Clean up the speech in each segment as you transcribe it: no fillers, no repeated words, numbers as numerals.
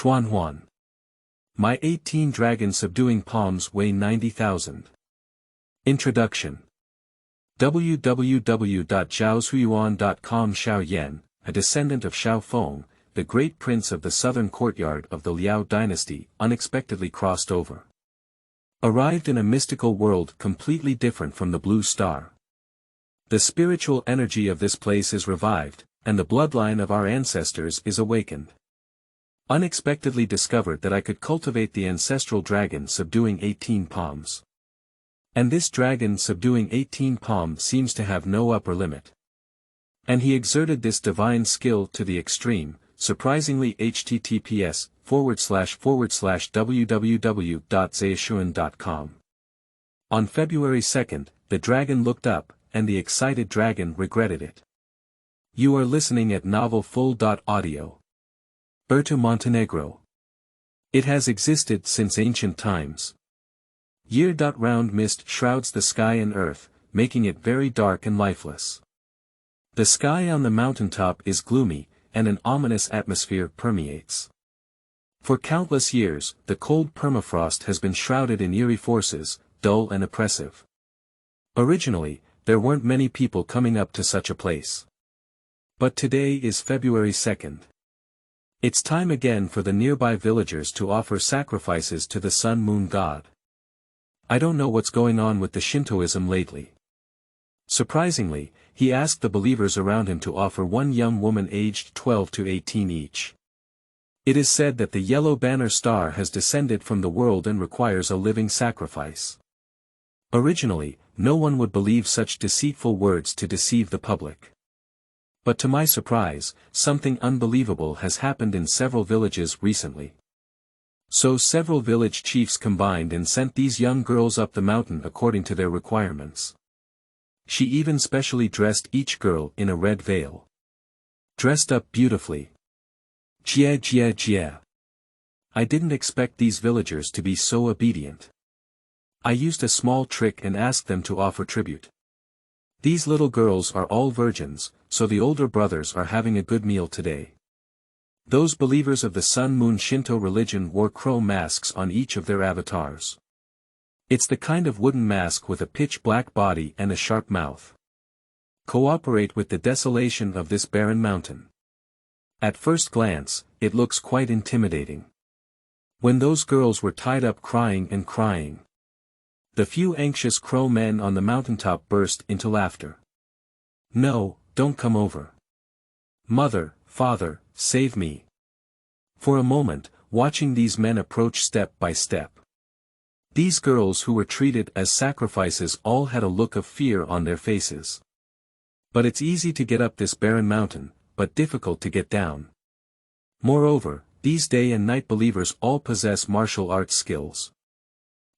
Xuanhuan. My 18 dragon subduing palms weigh 90,000. Introduction. www.zhaozuiyuan.com Xiao Yan, a descendant of Xiao Feng, the great prince of the southern courtyard of the Liao dynasty, unexpectedly crossed over. Arrived in a mystical world completely different from the blue star. The spiritual energy of this place is revived, and the bloodline of our ancestors is awakened. Unexpectedly discovered that I could cultivate the ancestral dragon subduing 18 palms. And this dragon subduing 18 palms seems to have no upper limit. And he exerted this divine skill to the extreme, surprisingly https://www.zhaozuiyuan.com. On February 2nd, the dragon looked up, and the excited dragon regretted it. You are listening at novelfull.audio. Berta Montenegro. It has existed since ancient times. Year-round mist shrouds the sky and earth, making it very dark and lifeless. The sky on the mountaintop is gloomy, and an ominous atmosphere permeates. For countless years, the cold permafrost has been shrouded in eerie forces, dull and oppressive. Originally, there weren't many people coming up to such a place. But today is February 2nd. It's time again for the nearby villagers to offer sacrifices to the sun-moon god. I don't know what's going on with the Shintoism lately. Surprisingly, he asked the believers around him to offer one young woman aged 12 to 18 each. It is said that the yellow banner star has descended from the world and requires a living sacrifice. Originally, no one would believe such deceitful words to deceive the public. But to my surprise, something unbelievable has happened in several villages recently. So several village chiefs combined and sent these young girls up the mountain according to their requirements. She even specially dressed each girl in a red veil. Dressed up beautifully. Jia. I didn't expect these villagers to be so obedient. I used a small trick and asked them to offer tribute. These little girls are all virgins, so the older brothers are having a good meal today. Those believers of the Sun-Moon Shinto religion wore crow masks on each of their avatars. It's the kind of wooden mask with a pitch-black body and a sharp mouth. Cooperate with the desolation of this barren mountain. At first glance, it looks quite intimidating. When those girls were tied up crying, the few anxious crow men on the mountaintop burst into laughter. No, don't come over. Mother, father, save me. For a moment, watching these men approach step by step. These girls who were treated as sacrifices all had a look of fear on their faces. But it's easy to get up this barren mountain, but difficult to get down. Moreover, these day and night believers all possess martial arts skills.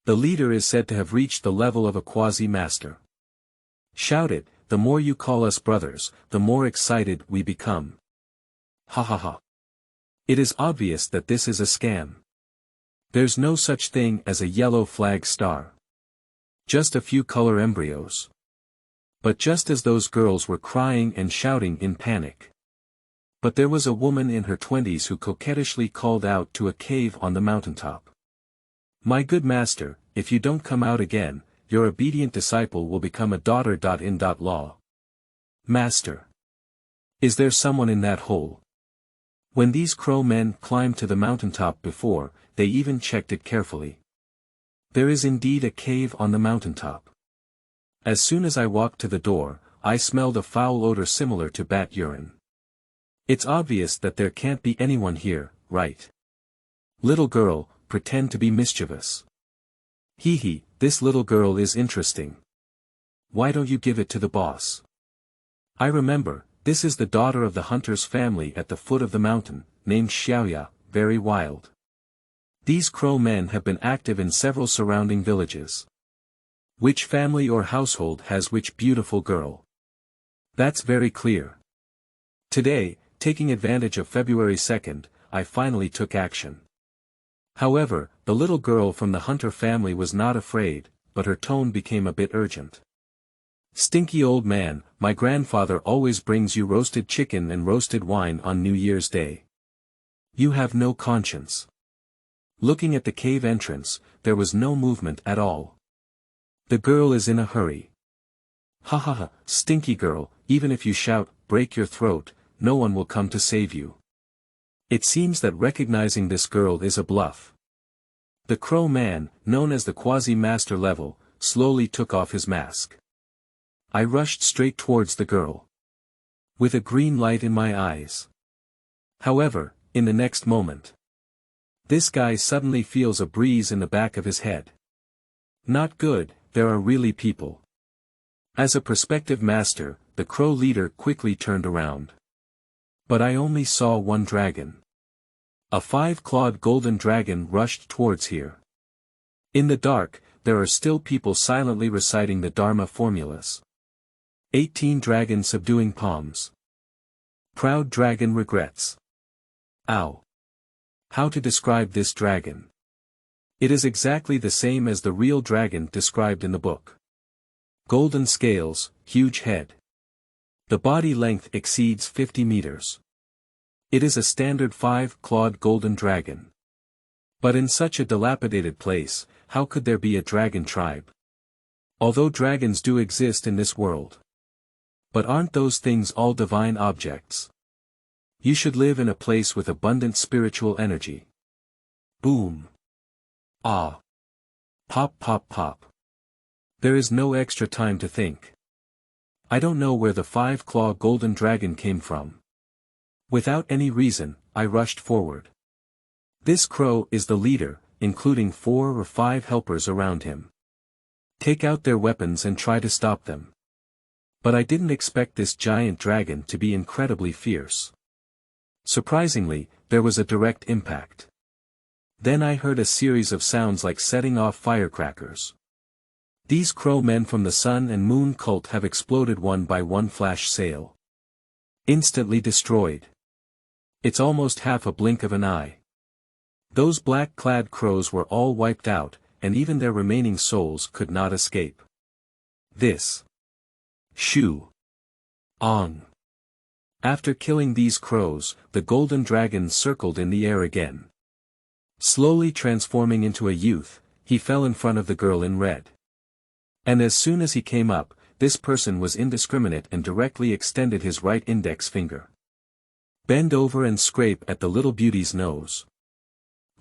The leader is said to have reached the level of a quasi-master. Shout it, the more you call us brothers, the more excited we become. Ha ha ha. It is obvious that this is a scam. There's no such thing as a yellow flag star. Just a few color embryos. But just as those girls were crying and shouting in panic. But there was a woman in her 20s who coquettishly called out to a cave on the mountaintop. My good master, if you don't come out again, your obedient disciple will become a daughter. In law. Master. Is there someone in that hole? When these crow men climbed to the mountaintop before, they even checked it carefully. There is indeed a cave on the mountaintop. As soon as I walked to the door, I smelled a foul odor similar to bat urine. It's obvious that there can't be anyone here, right? Little girl, pretend to be mischievous. Hee, this little girl is interesting. Why don't you give it to the boss? I remember, this is the daughter of the hunter's family at the foot of the mountain, named Xiao, very wild. These crow men have been active in several surrounding villages. Which family or household has which beautiful girl? That's very clear. Today, taking advantage of February 2nd, I finally took action. However, the little girl from the hunter family was not afraid, but her tone became a bit urgent. Stinky old man, my grandfather always brings you roasted chicken and roasted wine on New Year's Day. You have no conscience. Looking at the cave entrance, there was no movement at all. The girl is in a hurry. Ha ha ha, stinky girl, even if you shout, break your throat, no one will come to save you. It seems that recognizing this girl is a bluff. The crow man, known as the quasi-master level, slowly took off his mask. I rushed straight towards the girl, with a green light in my eyes. However, in the next moment, this guy suddenly feels a breeze in the back of his head. Not good, there are really people. As a prospective master, the crow leader quickly turned around. But I only saw one dragon. A 5-clawed golden dragon rushed towards here. In the dark, there are still people silently reciting the Dharma formulas. 18 dragon subduing palms. Proud dragon regrets. Ow. How to describe this dragon? It is exactly the same as the real dragon described in the book. Golden scales, huge head. The body length exceeds 50 meters. It is a standard 5-clawed golden dragon. But in such a dilapidated place, how could there be a dragon tribe? Although dragons do exist in this world. But aren't those things all divine objects? You should live in a place with abundant spiritual energy. Boom. Ah. Pop pop pop. There is no extra time to think. I don't know where the 5-claw golden dragon came from. Without any reason, I rushed forward. This crow is the leader, including 4 or 5 helpers around him. Take out their weapons and try to stop them. But I didn't expect this giant dragon to be incredibly fierce. Surprisingly, there was a direct impact. Then I heard a series of sounds like setting off firecrackers. These crow men from the sun and moon cult have exploded one by one. Flash sale. Instantly destroyed. It's almost half a blink of an eye. Those black-clad crows were all wiped out, and even their remaining souls could not escape. This. Xuanhuan. After killing these crows, the golden dragon circled in the air again. Slowly transforming into a youth, he fell in front of the girl in red. And as soon as he came up, this person was indiscriminate and directly extended his right index finger. Bend over and scrape at the little beauty's nose.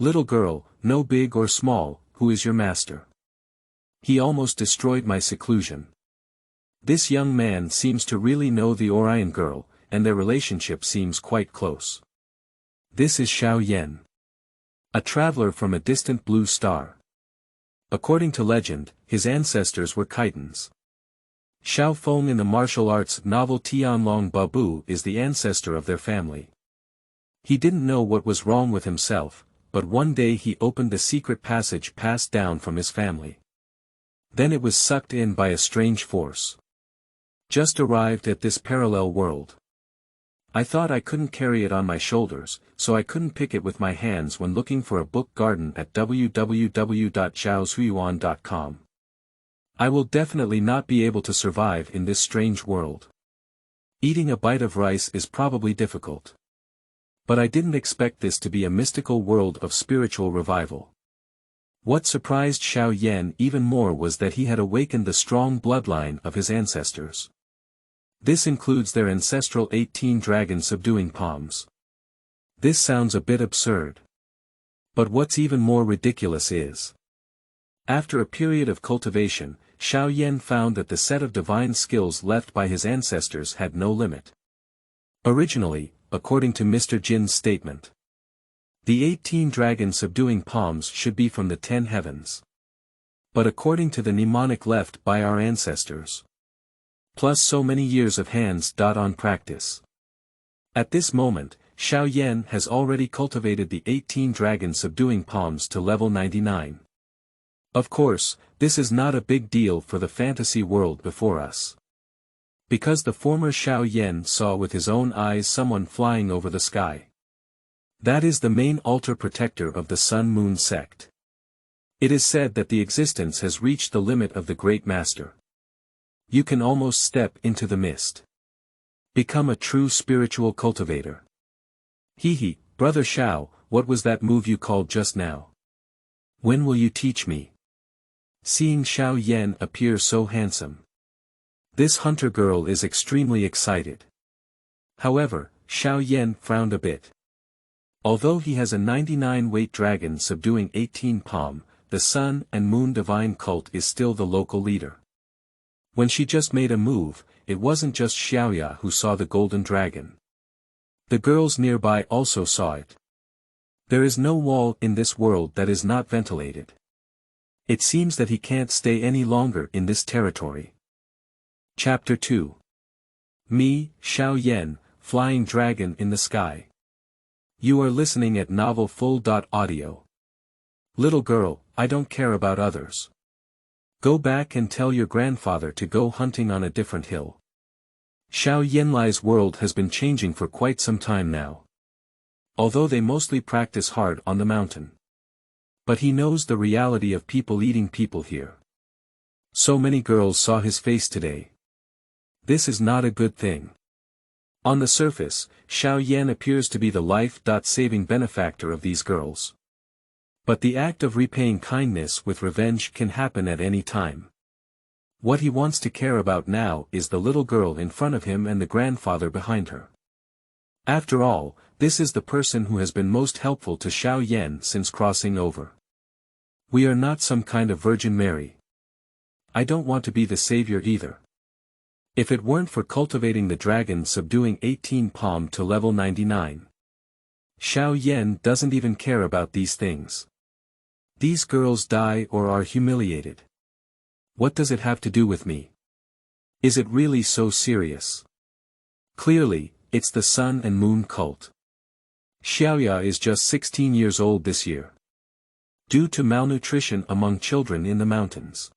Little girl, no big or small, who is your master? He almost destroyed my seclusion. This young man seems to really know the Orion girl, and their relationship seems quite close. This is Xuanhuan. A traveler from a distant blue star. According to legend, his ancestors were Khitans. Xiao Feng in the martial arts novel Tianlong Babu is the ancestor of their family. He didn't know what was wrong with himself, but one day he opened the secret passage passed down from his family. Then it was sucked in by a strange force. Just arrived at this parallel world. I thought I couldn't carry it on my shoulders, so I couldn't pick it with my hands when looking for a book garden at www.xiaoxuan.com. I will definitely not be able to survive in this strange world. Eating a bite of rice is probably difficult. But I didn't expect this to be a mystical world of spiritual revival. What surprised Xuanhuan even more was that he had awakened the strong bloodline of his ancestors. This includes their ancestral 18 dragon subduing palms. This sounds a bit absurd. But what's even more ridiculous is, after a period of cultivation, Xuanhuan found that the set of divine skills left by his ancestors had no limit. Originally, according to Mr. Jin's statement, the 18 dragon subduing palms should be from the 10 heavens. But according to the mnemonic left by our ancestors, plus so many years of hands-on practice. At this moment, Xuanhuan has already cultivated the 18 dragon subduing palms to level 99. Of course, this is not a big deal for the fantasy world before us. Because the former Xuanhuan saw with his own eyes someone flying over the sky. That is the main altar protector of the Sun-Moon sect. It is said that the existence has reached the limit of the Great Master. You can almost step into the mist. Become a true spiritual cultivator. Brother Xiao, what was that move you called just now? When will you teach me? Seeing Xiao appear so handsome, this hunter girl is extremely excited. However, Xiao frowned a bit. Although he has a 99-weight dragon subduing 18 palm, the Sun and Moon Divine cult is still the local leader. When she just made a move, it wasn't just Xiaoya who saw the golden dragon. The girls nearby also saw it. There is no wall in this world that is not ventilated. It seems that he can't stay any longer in this territory. Chapter 2. Me, Xiao, Flying Dragon in the Sky. You are listening at Novel Full.audio. Little girl, I don't care about others. Go back and tell your grandfather to go hunting on a different hill. Xiao Yanlai's world has been changing for quite some time now. Although they mostly practice hard on the mountain. But he knows the reality of people eating people here. So many girls saw his face today. This is not a good thing. On the surface, Xiao appears to be the life-saving benefactor of these girls. But the act of repaying kindness with revenge can happen at any time. What he wants to care about now is the little girl in front of him and the grandfather behind her. After all, this is the person who has been most helpful to Xiao since crossing over. We are not some kind of Virgin Mary. I don't want to be the savior either. If it weren't for cultivating the dragon subduing 18 palm to level 99. Xiao doesn't even care about these things. These girls die or are humiliated. What does it have to do with me? Is it really so serious? Clearly, it's the Sun and Moon cult. Xiaoya is just 16 years old this year. Due to malnutrition among children in the mountains.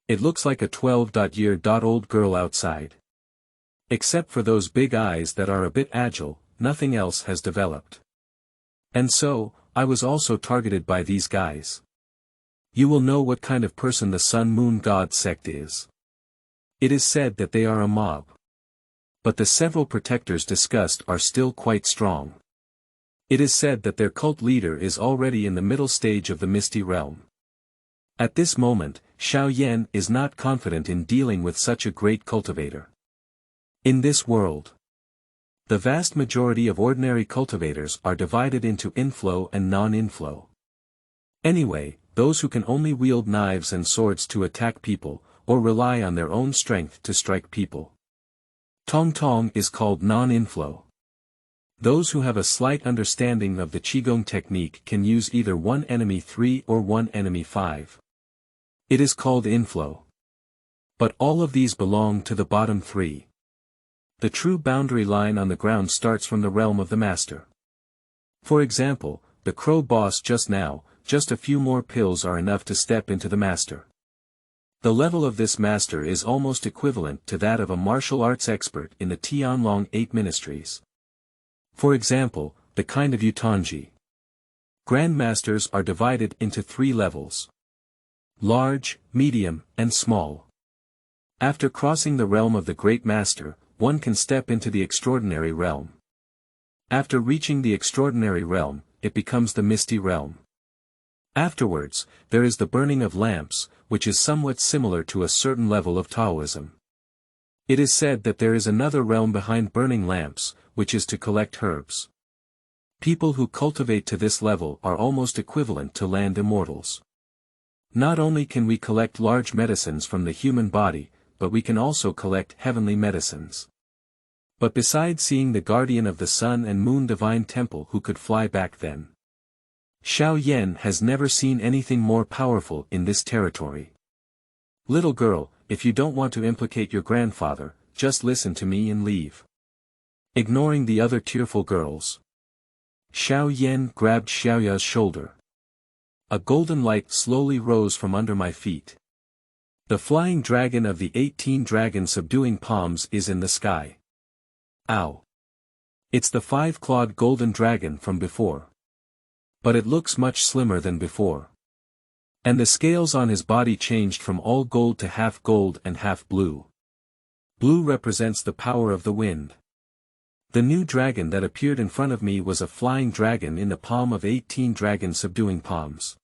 It looks like a 12-year-old girl outside. Except for those big eyes that are a bit agile, nothing else has developed. And so, I was also targeted by these guys. You will know what kind of person the Sun-Moon God sect is. It is said that they are a mob. But the several protectors discussed are still quite strong. It is said that their cult leader is already in the middle stage of the Misty Realm. At this moment, Xiao is not confident in dealing with such a great cultivator. In this world, the vast majority of ordinary cultivators are divided into inflow and non-inflow. Anyway, those who can only wield knives and swords to attack people, or rely on their own strength to strike people. Tong is called non-inflow. Those who have a slight understanding of the Qigong technique can use either one enemy 3 or one enemy 5. It is called inflow. But all of these belong to the bottom 3. The true boundary line on the ground starts from the realm of the master. For example, the crow boss just now, just a few more pills are enough to step into the master. The level of this master is almost equivalent to that of a martial arts expert in the Tianlong 8 ministries. For example, the kind of Yutanji. Grandmasters are divided into 3 levels. Large, medium, and small. After crossing the realm of the great master, one can step into the extraordinary realm. After reaching the extraordinary realm, it becomes the misty realm. Afterwards, there is the burning of lamps, which is somewhat similar to a certain level of Taoism. It is said that there is another realm behind burning lamps, which is to collect herbs. People who cultivate to this level are almost equivalent to land immortals. Not only can we collect large medicines from the human body, but we can also collect heavenly medicines. But besides seeing the guardian of the Sun and Moon Divine Temple who could fly back then, Xiao has never seen anything more powerful in this territory. Little girl, if you don't want to implicate your grandfather, just listen to me and leave. Ignoring the other tearful girls, Xiao grabbed Xiaoya's shoulder. A golden light slowly rose from under my feet. The flying dragon of the 18 dragon subduing palms is in the sky. Ow! It's the 5-clawed golden dragon from before. But it looks much slimmer than before. And the scales on his body changed from all gold to half gold and half blue. Blue represents the power of the wind. The new dragon that appeared in front of me was a flying dragon in the palm of 18 dragon subduing palms.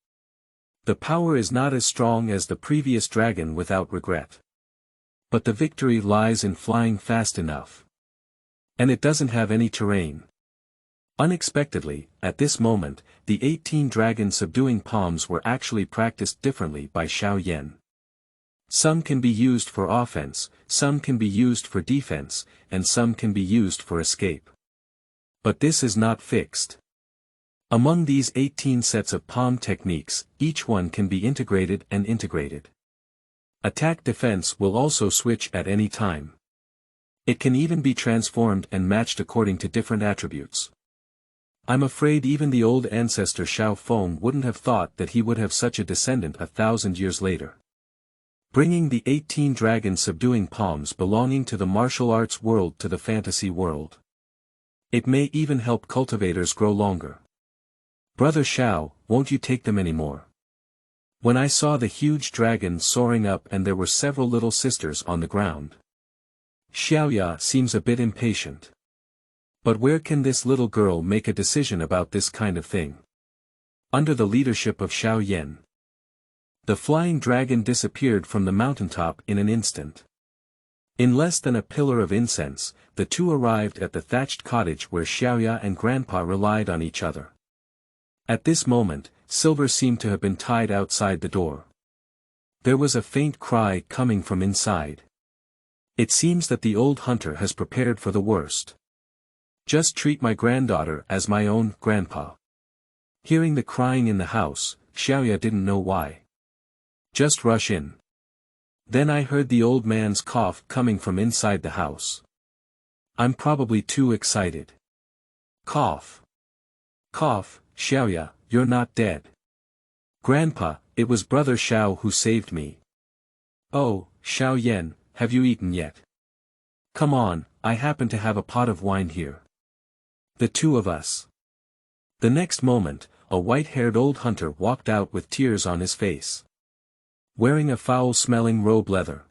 The power is not as strong as the previous dragon without regret. But the victory lies in flying fast enough. And it doesn't have any terrain. Unexpectedly, at this moment, the 18 dragon subduing palms were actually practiced differently by Xiao. Some can be used for offense, some can be used for defense, and some can be used for escape. But this is not fixed. Among these 18 sets of palm techniques, each one can be integrated and integrated. Attack-defense will also switch at any time. It can even be transformed and matched according to different attributes. I'm afraid even the old ancestor Xuanhuan wouldn't have thought that he would have such a descendant 1,000 years later. Bringing the 18 dragon subduing palms belonging to the martial arts world to the fantasy world. It may even help cultivators grow longer. Brother Xiao, won't you take them anymore? When I saw the huge dragon soaring up and there were several little sisters on the ground. Xiao seems a bit impatient. But where can this little girl make a decision about this kind of thing? Under the leadership of Xiao. The flying dragon disappeared from the mountaintop in an instant. In less than a pillar of incense, the two arrived at the thatched cottage where Xiao and Grandpa relied on each other. At this moment, Silver seemed to have been tied outside the door. There was a faint cry coming from inside. It seems that the old hunter has prepared for the worst. Just treat my granddaughter as my own grandpa. Hearing the crying in the house, Xiao didn't know why. Just rush in. Then I heard the old man's cough coming from inside the house. I'm probably too excited. Cough. Cough, Xiao, you're not dead. Grandpa, it was Brother Xiao who saved me. Oh, Xiao, have you eaten yet? Come on, I happen to have a pot of wine here. The two of us. The next moment, a white-haired old hunter walked out with tears on his face. Wearing a foul-smelling robe leather.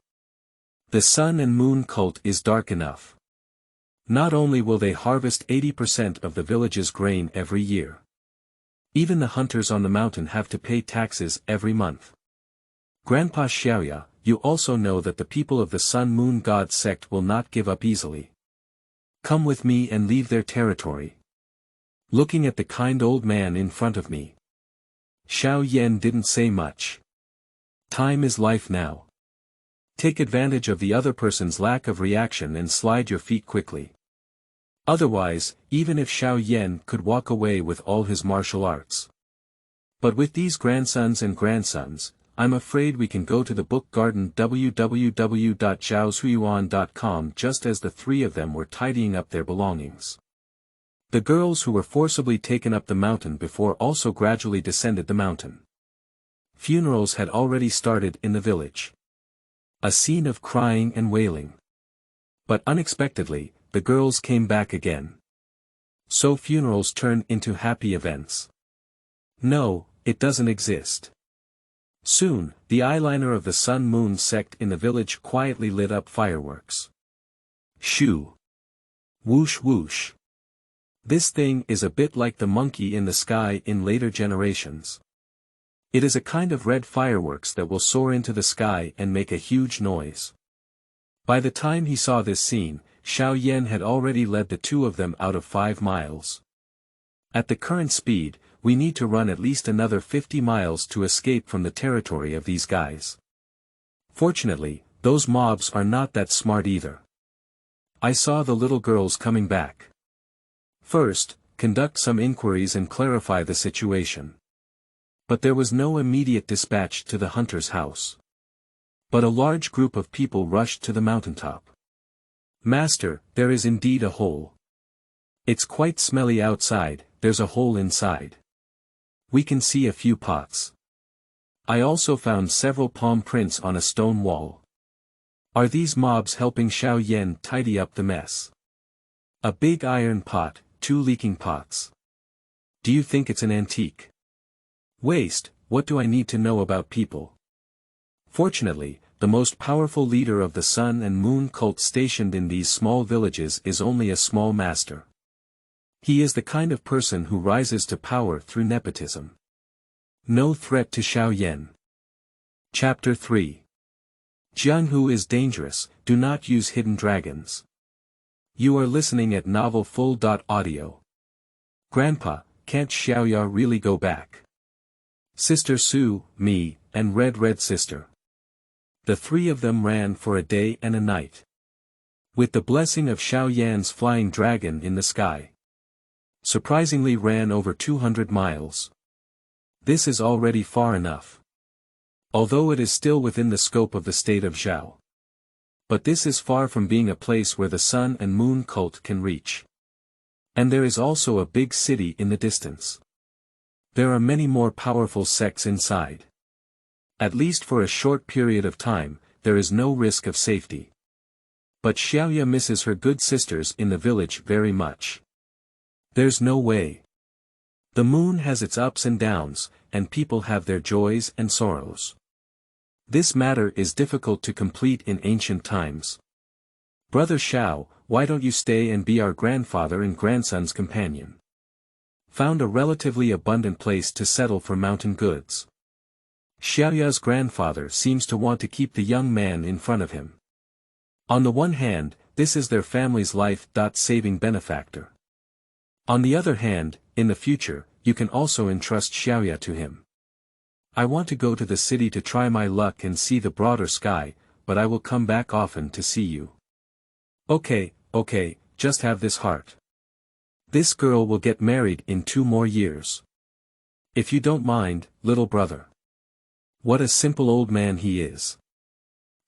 The sun and moon cult is dark enough. Not only will they harvest 80% of the village's grain every year. Even the hunters on the mountain have to pay taxes every month. Grandpa Xiao, you also know that the people of the Sun-Moon God sect will not give up easily. Come with me and leave their territory. Looking at the kind old man in front of me. Xiao didn't say much. Time is life now. Take advantage of the other person's lack of reaction and slide your feet quickly. Otherwise, even if Xiao could walk away with all his martial arts. But with these grandsons and grandsons, I'm afraid we can go to the book garden www.zhaoxuan.com just as the three of them were tidying up their belongings. The girls who were forcibly taken up the mountain before also gradually descended the mountain. Funerals had already started in the village. A scene of crying and wailing. But unexpectedly, the girls came back again. So funerals turn into happy events. No, it doesn't exist. Soon, the eyeliner of the Sun-Moon sect in the village quietly lit up fireworks. Shoo! Whoosh whoosh! This thing is a bit like the monkey in the sky in later generations. It is a kind of red fireworks that will soar into the sky and make a huge noise. By the time he saw this scene, Xiao had already led the two of them out of 5 miles. At the current speed, we need to run at least another 50 miles to escape from the territory of these guys. Fortunately, those mobs are not that smart either. I saw the little girls coming back. First, conduct some inquiries and clarify the situation. But there was no immediate dispatch to the hunter's house. But a large group of people rushed to the mountaintop. Master, there is indeed a hole. It's quite smelly outside, there's a hole inside. We can see a few pots. I also found several palm prints on a stone wall. Are these mobs helping Xiao tidy up the mess? A big iron pot, 2 leaking pots. Do you think it's an antique? Waste, what do I need to know about people? Fortunately, the most powerful leader of the sun and moon cult stationed in these small villages is only a small master. He is the kind of person who rises to power through nepotism. No threat to Xiao. Chapter 3. Jianghu is dangerous, do not use hidden dragons. You are listening at Novel Full.audio. Grandpa, can't Xiao really go back? Sister Su, me, and Red Sister. The three of them ran for a day and a night. With the blessing of Xiaoyan's flying dragon in the sky. Surprisingly ran over 200 miles. This is already far enough. Although it is still within the scope of the state of Xiao. But this is far from being a place where the sun and moon cult can reach. And there is also a big city in the distance. There are many more powerful sects inside. At least for a short period of time, there is no risk of safety. But Xiaoya misses her good sisters in the village very much. There's no way. The moon has its ups and downs, and people have their joys and sorrows. This matter is difficult to complete in ancient times. Brother Xiao, why don't you stay and be our grandfather and grandson's companion? Found a relatively abundant place to settle for mountain goods. Xiaoya's grandfather seems to want to keep the young man in front of him. On the one hand, this is their family's life-saving benefactor. On the other hand, in the future, you can also entrust Xiaoya to him. I want to go to the city to try my luck and see the broader sky, but I will come back often to see you. Okay, just have this heart. This girl will get married in 2 more years. If you don't mind, little brother. What a simple old man he is.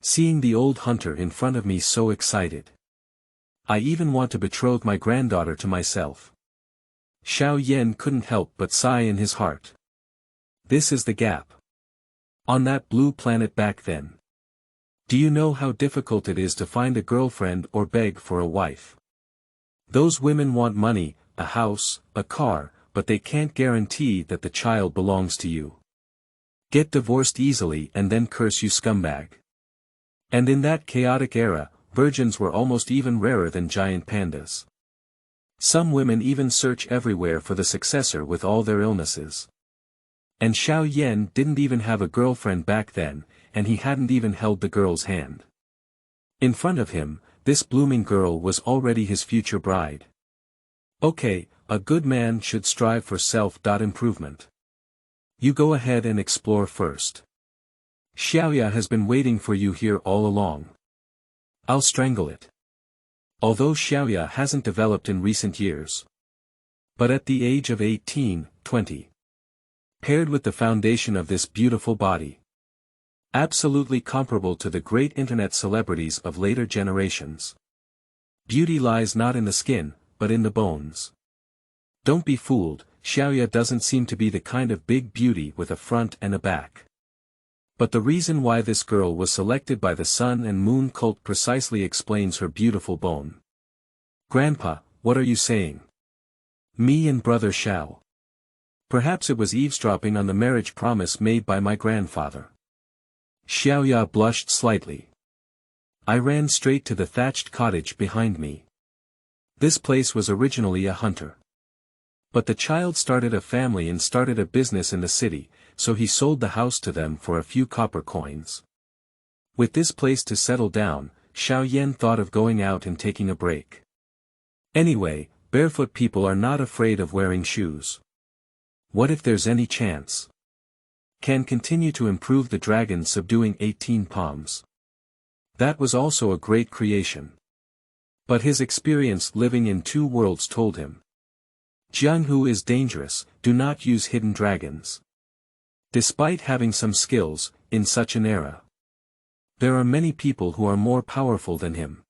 Seeing the old hunter in front of me so excited. I even want to betroth my granddaughter to myself. Xiao couldn't help but sigh in his heart. This is the gap. On that blue planet back then. Do you know how difficult it is to find a girlfriend or beg for a wife? Those women want money, a house, a car, but they can't guarantee that the child belongs to you. Get divorced easily and then curse you scumbag. And in that chaotic era, virgins were almost even rarer than giant pandas. Some women even search everywhere for the successor with all their illnesses. And Xiao didn't even have a girlfriend back then, and he hadn't even held the girl's hand. In front of him, this blooming girl was already his future bride. Okay, a good man should strive for self-improvement. You go ahead and explore first. Xiaoya has been waiting for you here all along. I'll strangle it. Although Xiaoya hasn't developed in recent years. But at the age of 18, 20. Paired with the foundation of this beautiful body. Absolutely comparable to the great internet celebrities of later generations. Beauty lies not in the skin, but in the bones. Don't be fooled, Xiaoya doesn't seem to be the kind of big beauty with a front and a back. But the reason why this girl was selected by the sun and moon cult precisely explains her beautiful bone. Grandpa, what are you saying? Me and brother Xiao. Perhaps it was eavesdropping on the marriage promise made by my grandfather. Xiaoya blushed slightly. I ran straight to the thatched cottage behind me. This place was originally a hunter. But the child started a family and started a business in the city, so he sold the house to them for a few copper coins. With this place to settle down, Xiao thought of going out and taking a break. Anyway, barefoot people are not afraid of wearing shoes. What if there's any chance? Can continue to improve the dragon subduing 18 palms. That was also a great creation. But his experience living in 2 worlds told him. Jianghu is dangerous, do not use hidden dragons. Despite having some skills, in such an era. There are many people who are more powerful than him.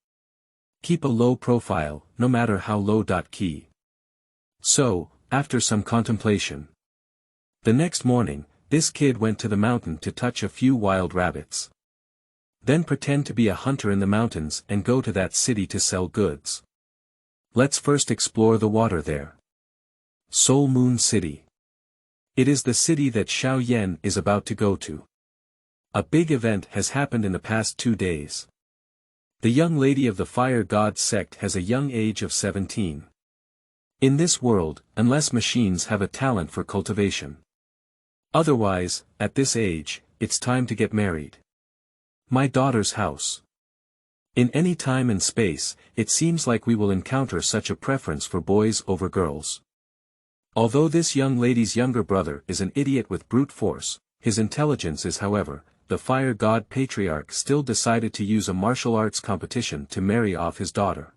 Keep a low profile, no matter how low. Key. So, after some contemplation. The next morning, this kid went to the mountain to touch a few wild rabbits. Then pretend to be a hunter in the mountains and go to that city to sell goods. Let's first explore the water there. Soul Moon City. It is the city that Xiao is about to go to. A big event has happened in the past 2 days. The young lady of the Fire God sect has a young age of 17. In this world, unless machines have a talent for cultivation. Otherwise, at this age, it's time to get married. My daughter's house. In any time and space, it seems like we will encounter such a preference for boys over girls. Although this young lady's younger brother is an idiot with brute force, his intelligence is, however, the Fire God Patriarch still decided to use a martial arts competition to marry off his daughter.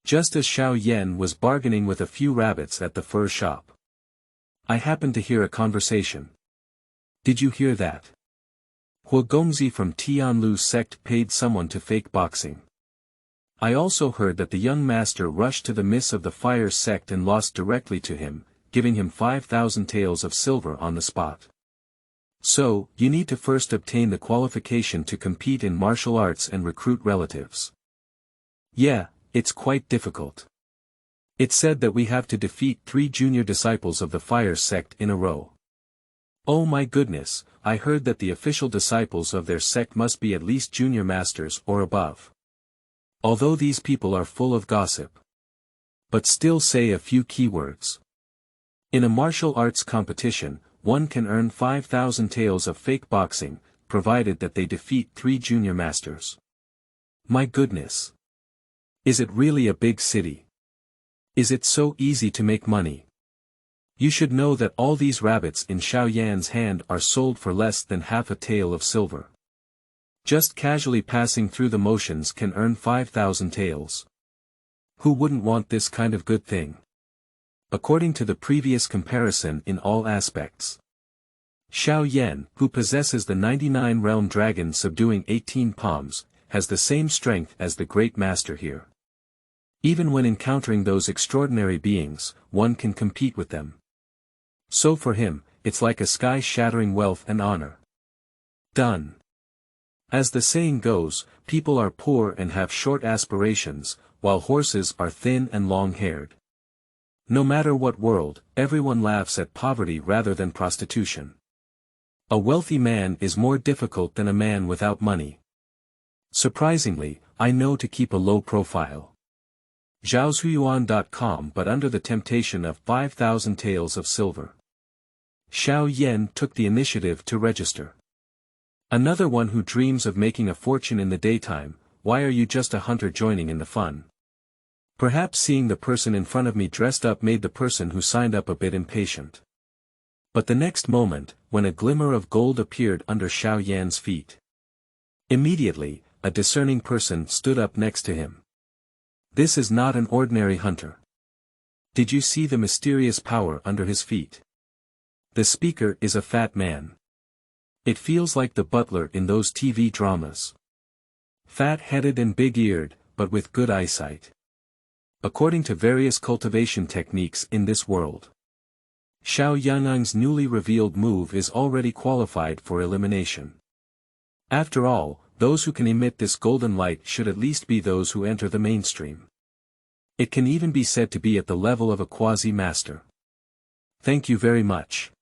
Just as Xuanhuan was bargaining with a few rabbits at the fur shop. I happened to hear a conversation. Did you hear that? Huagongzi from Tianlu's sect paid someone to fake boxing. I also heard that the young master rushed to the miss of the Fire sect and lost directly to him, giving him 5,000 taels of silver on the spot. So, you need to first obtain the qualification to compete in martial arts and recruit relatives. Yeah, it's quite difficult. It's said that we have to defeat 3 junior disciples of the Fire sect in a row. Oh my goodness, I heard that the official disciples of their sect must be at least junior masters or above. Although these people are full of gossip. But still say a few keywords. In a martial arts competition, one can earn 5,000 taels of fake boxing, provided that they defeat 3 junior masters. My goodness. Is it really a big city? Is it so easy to make money? You should know that all these rabbits in Xuanhuan's hand are sold for less than half a tael of silver. Just casually passing through the motions can earn 5,000 taels. Who wouldn't want this kind of good thing? According to the previous comparison in all aspects. Xuanhuan, who possesses the 99 realm dragon subduing 18 palms, has the same strength as the great master here. Even when encountering those extraordinary beings, one can compete with them. So for him, it's like a sky-shattering wealth and honor. Done. As the saying goes, people are poor and have short aspirations, while horses are thin and long-haired. No matter what world, everyone laughs at poverty rather than prostitution. A wealthy man is more difficult than a man without money. Surprisingly, I know to keep a low profile. Zhaozuiyuan.com but under the temptation of 5,000 taels of silver. Xuanhuan took the initiative to register. Another one who dreams of making a fortune in the daytime, why are you just a hunter joining in the fun? Perhaps seeing the person in front of me dressed up made the person who signed up a bit impatient. But the next moment, when a glimmer of gold appeared under Xuanhuan's feet. Immediately, a discerning person stood up next to him. This is not an ordinary hunter. Did you see the mysterious power under his feet? The speaker is a fat man. It feels like the butler in those TV dramas. Fat-headed and big-eared, but with good eyesight. According to various cultivation techniques in this world. Xuanhuan's newly revealed move is already qualified for elimination. After all, those who can emit this golden light should at least be those who enter the mainstream. It can even be said to be at the level of a quasi-master. Thank you very much.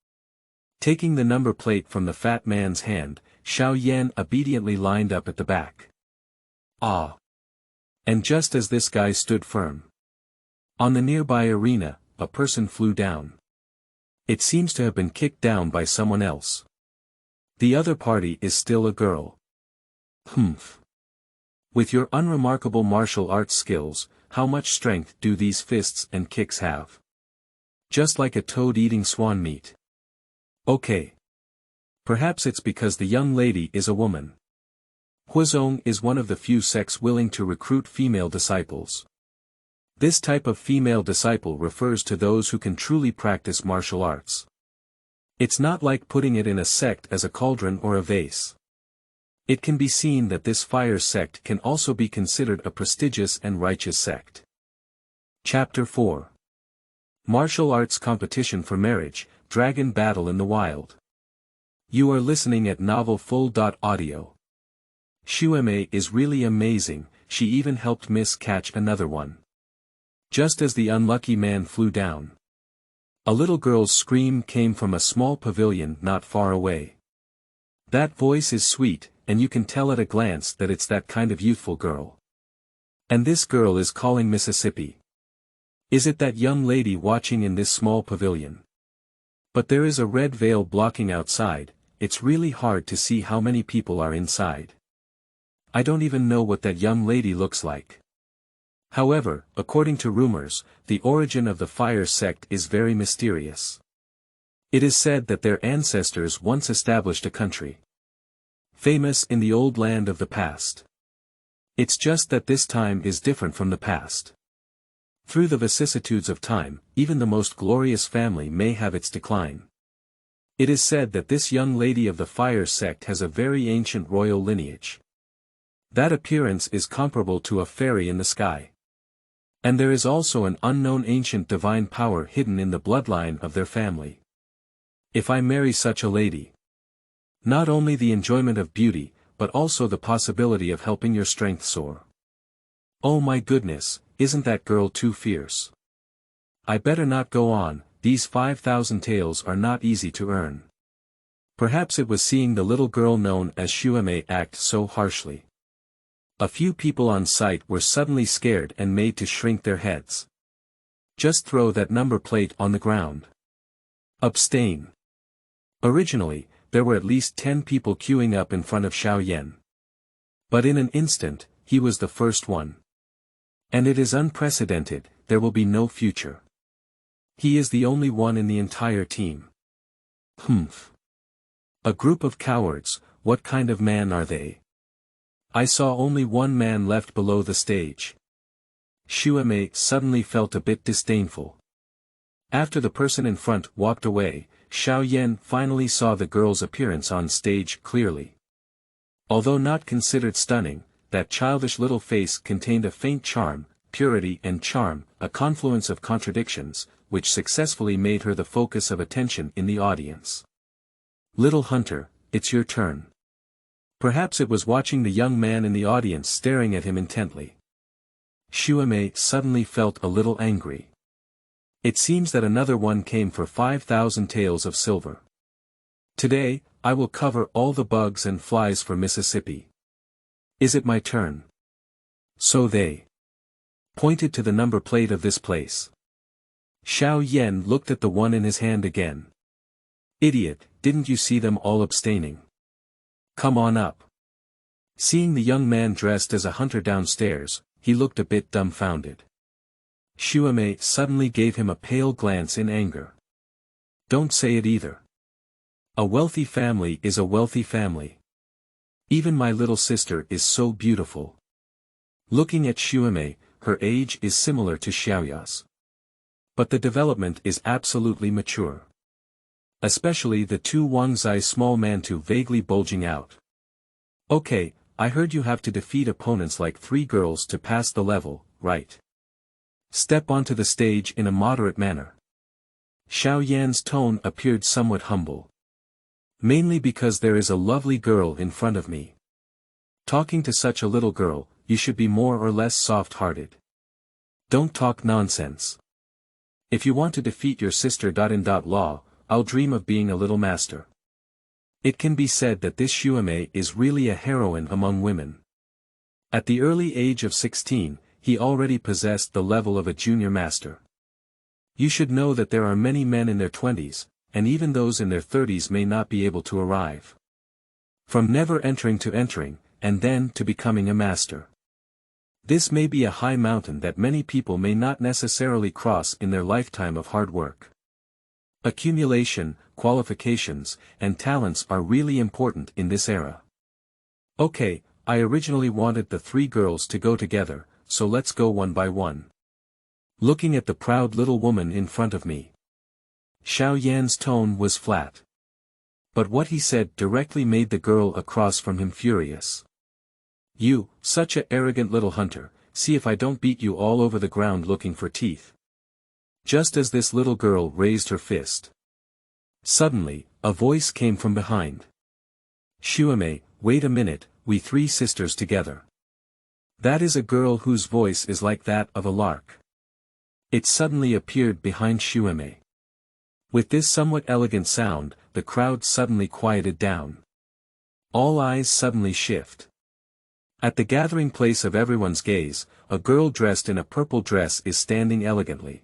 Taking the number plate from the fat man's hand, Xuanhuan obediently lined up at the back. Ah! And just as this guy stood firm. On the nearby arena, a person flew down. It seems to have been kicked down by someone else. The other party is still a girl. Humph. With your unremarkable martial arts skills, how much strength do these fists and kicks have? Just like a toad eating swan meat. Okay. Perhaps it's because the young lady is a woman. Huazong is one of the few sects willing to recruit female disciples. This type of female disciple refers to those who can truly practice martial arts. It's not like putting it in a sect as a cauldron or a vase. It can be seen that this fire sect can also be considered a prestigious and righteous sect. Chapter 4. Martial Arts Competition for Marriage, Dragon Battle in the Wild. You are listening at novelfull.audio. Xueme is really amazing, she even helped Miss catch another one. Just as the unlucky man flew down. A little girl's scream came from a small pavilion not far away. That voice is sweet, and you can tell at a glance that it's that kind of youthful girl. And this girl is calling Mississippi. Is it that young lady watching in this small pavilion? But there is a red veil blocking outside, it's really hard to see how many people are inside. I don't even know what that young lady looks like. However, according to rumors, the origin of the fire sect is very mysterious. It is said that their ancestors once established a country famous in the old land of the past. It's just that this time is different from the past. Through the vicissitudes of time, even the most glorious family may have its decline. It is said that this young lady of the fire sect has a very ancient royal lineage. That appearance is comparable to a fairy in the sky. And there is also an unknown ancient divine power hidden in the bloodline of their family. If I marry such a lady, not only the enjoyment of beauty, but also the possibility of helping your strength soar. Oh my goodness, isn't that girl too fierce? I better not go on, these 5,000 taels are not easy to earn. Perhaps it was seeing the little girl known as Xuanhuan act so harshly. A few people on site were suddenly scared and made to shrink their heads. Just throw that number plate on the ground. Abstain. Originally, there were at least 10 people queuing up in front of Xiao. But in an instant, he was the first one. And it is unprecedented, there will be no future. He is the only one in the entire team. Humph. A group of cowards, what kind of man are they? I saw only one man left below the stage. Xuanhuan suddenly felt a bit disdainful. After the person in front walked away, Xiao finally saw the girl's appearance on stage clearly. Although not considered stunning, that childish little face contained a faint charm, purity and charm, a confluence of contradictions, which successfully made her the focus of attention in the audience. Little hunter, it's your turn. Perhaps it was watching the young man in the audience staring at him intently. Xuanhuan suddenly felt a little angry. It seems that another one came for 5,000 taels of silver. Today, I will cover all the bugs and flies for Mississippi. Is it my turn? So they pointed to the number plate of this place. Xiao looked at the one in his hand again. Idiot, didn't you see them all abstaining? Come on up. Seeing the young man dressed as a hunter downstairs, he looked a bit dumbfounded. Xuanhuan suddenly gave him a pale glance in anger. Don't say it either. A wealthy family is a wealthy family. Even my little sister is so beautiful. Looking at Xuanhuan, her age is similar to Xiaoya's. But the development is absolutely mature. Especially the two Wangzai small mantou vaguely bulging out. Okay, I heard you have to defeat opponents like 3 girls to pass the level, right? Step onto the stage in a moderate manner. Xiao tone appeared somewhat humble. Mainly because there is a lovely girl in front of me. Talking to such a little girl, you should be more or less soft-hearted. Don't talk nonsense. If you want to defeat your sister in law, I'll dream of being a little master. It can be said that this Xuanhuan is really a heroine among women. At the early age of 16, he already possessed the level of a junior master. You should know that there are many men in their 20s, and even those in their 30s may not be able to arrive. From never entering to entering, and then to becoming a master. This may be a high mountain that many people may not necessarily cross in their lifetime of hard work. Accumulation, qualifications, and talents are really important in this era. Okay, I originally wanted the 3 girls to go together, so let's go one by one. Looking at the proud little woman in front of me. Xiao tone was flat. But what he said directly made the girl across from him furious. You, such a arrogant little hunter, see if I don't beat you all over the ground looking for teeth. Just as this little girl raised her fist. Suddenly, a voice came from behind. Xuanhuan, wait a minute, we 3 sisters together. That is a girl whose voice is like that of a lark. It suddenly appeared behind Xuanhuan. With this somewhat elegant sound, the crowd suddenly quieted down. All eyes suddenly shift. At the gathering place of everyone's gaze, a girl dressed in a purple dress is standing elegantly.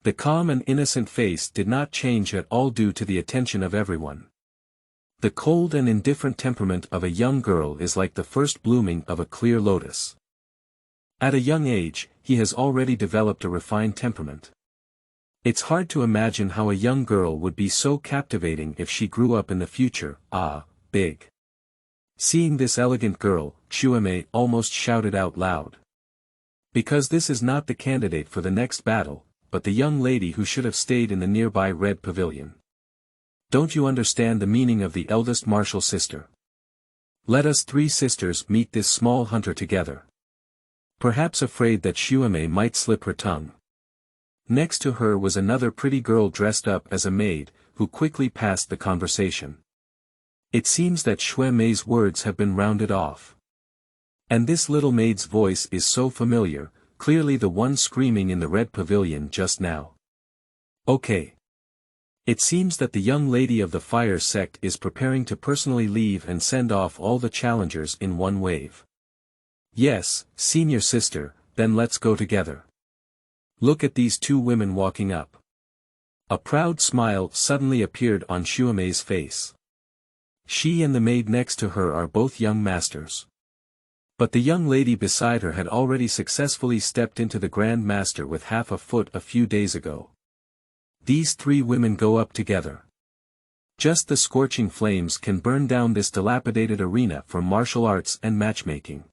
The calm and innocent face did not change at all due to the attention of everyone. The cold and indifferent temperament of a young girl is like the first blooming of a clear lotus. At a young age, he has already developed a refined temperament. It's hard to imagine how a young girl would be so captivating if she grew up in the future, big. Seeing this elegant girl, Xuanhuan almost shouted out loud. Because this is not the candidate for the next battle, but the young lady who should have stayed in the nearby red pavilion. Don't you understand the meaning of the eldest martial sister? Let us three sisters meet this small hunter together. Perhaps afraid that Xuanhuan might slip her tongue. Next to her was another pretty girl dressed up as a maid, who quickly passed the conversation. It seems that Xuanhuan's words have been rounded off. And this little maid's voice is so familiar, clearly the one screaming in the red pavilion just now. Okay. It seems that the young lady of the fire sect is preparing to personally leave and send off all the challengers in one wave. Yes, senior sister, then let's go together. Look at these two women walking up. A proud smile suddenly appeared on Xuanhuan's face. She and the maid next to her are both young masters. But the young lady beside her had already successfully stepped into the Grand Master with half a foot a few days ago. These three women go up together. Just the scorching flames can burn down this dilapidated arena for martial arts and matchmaking.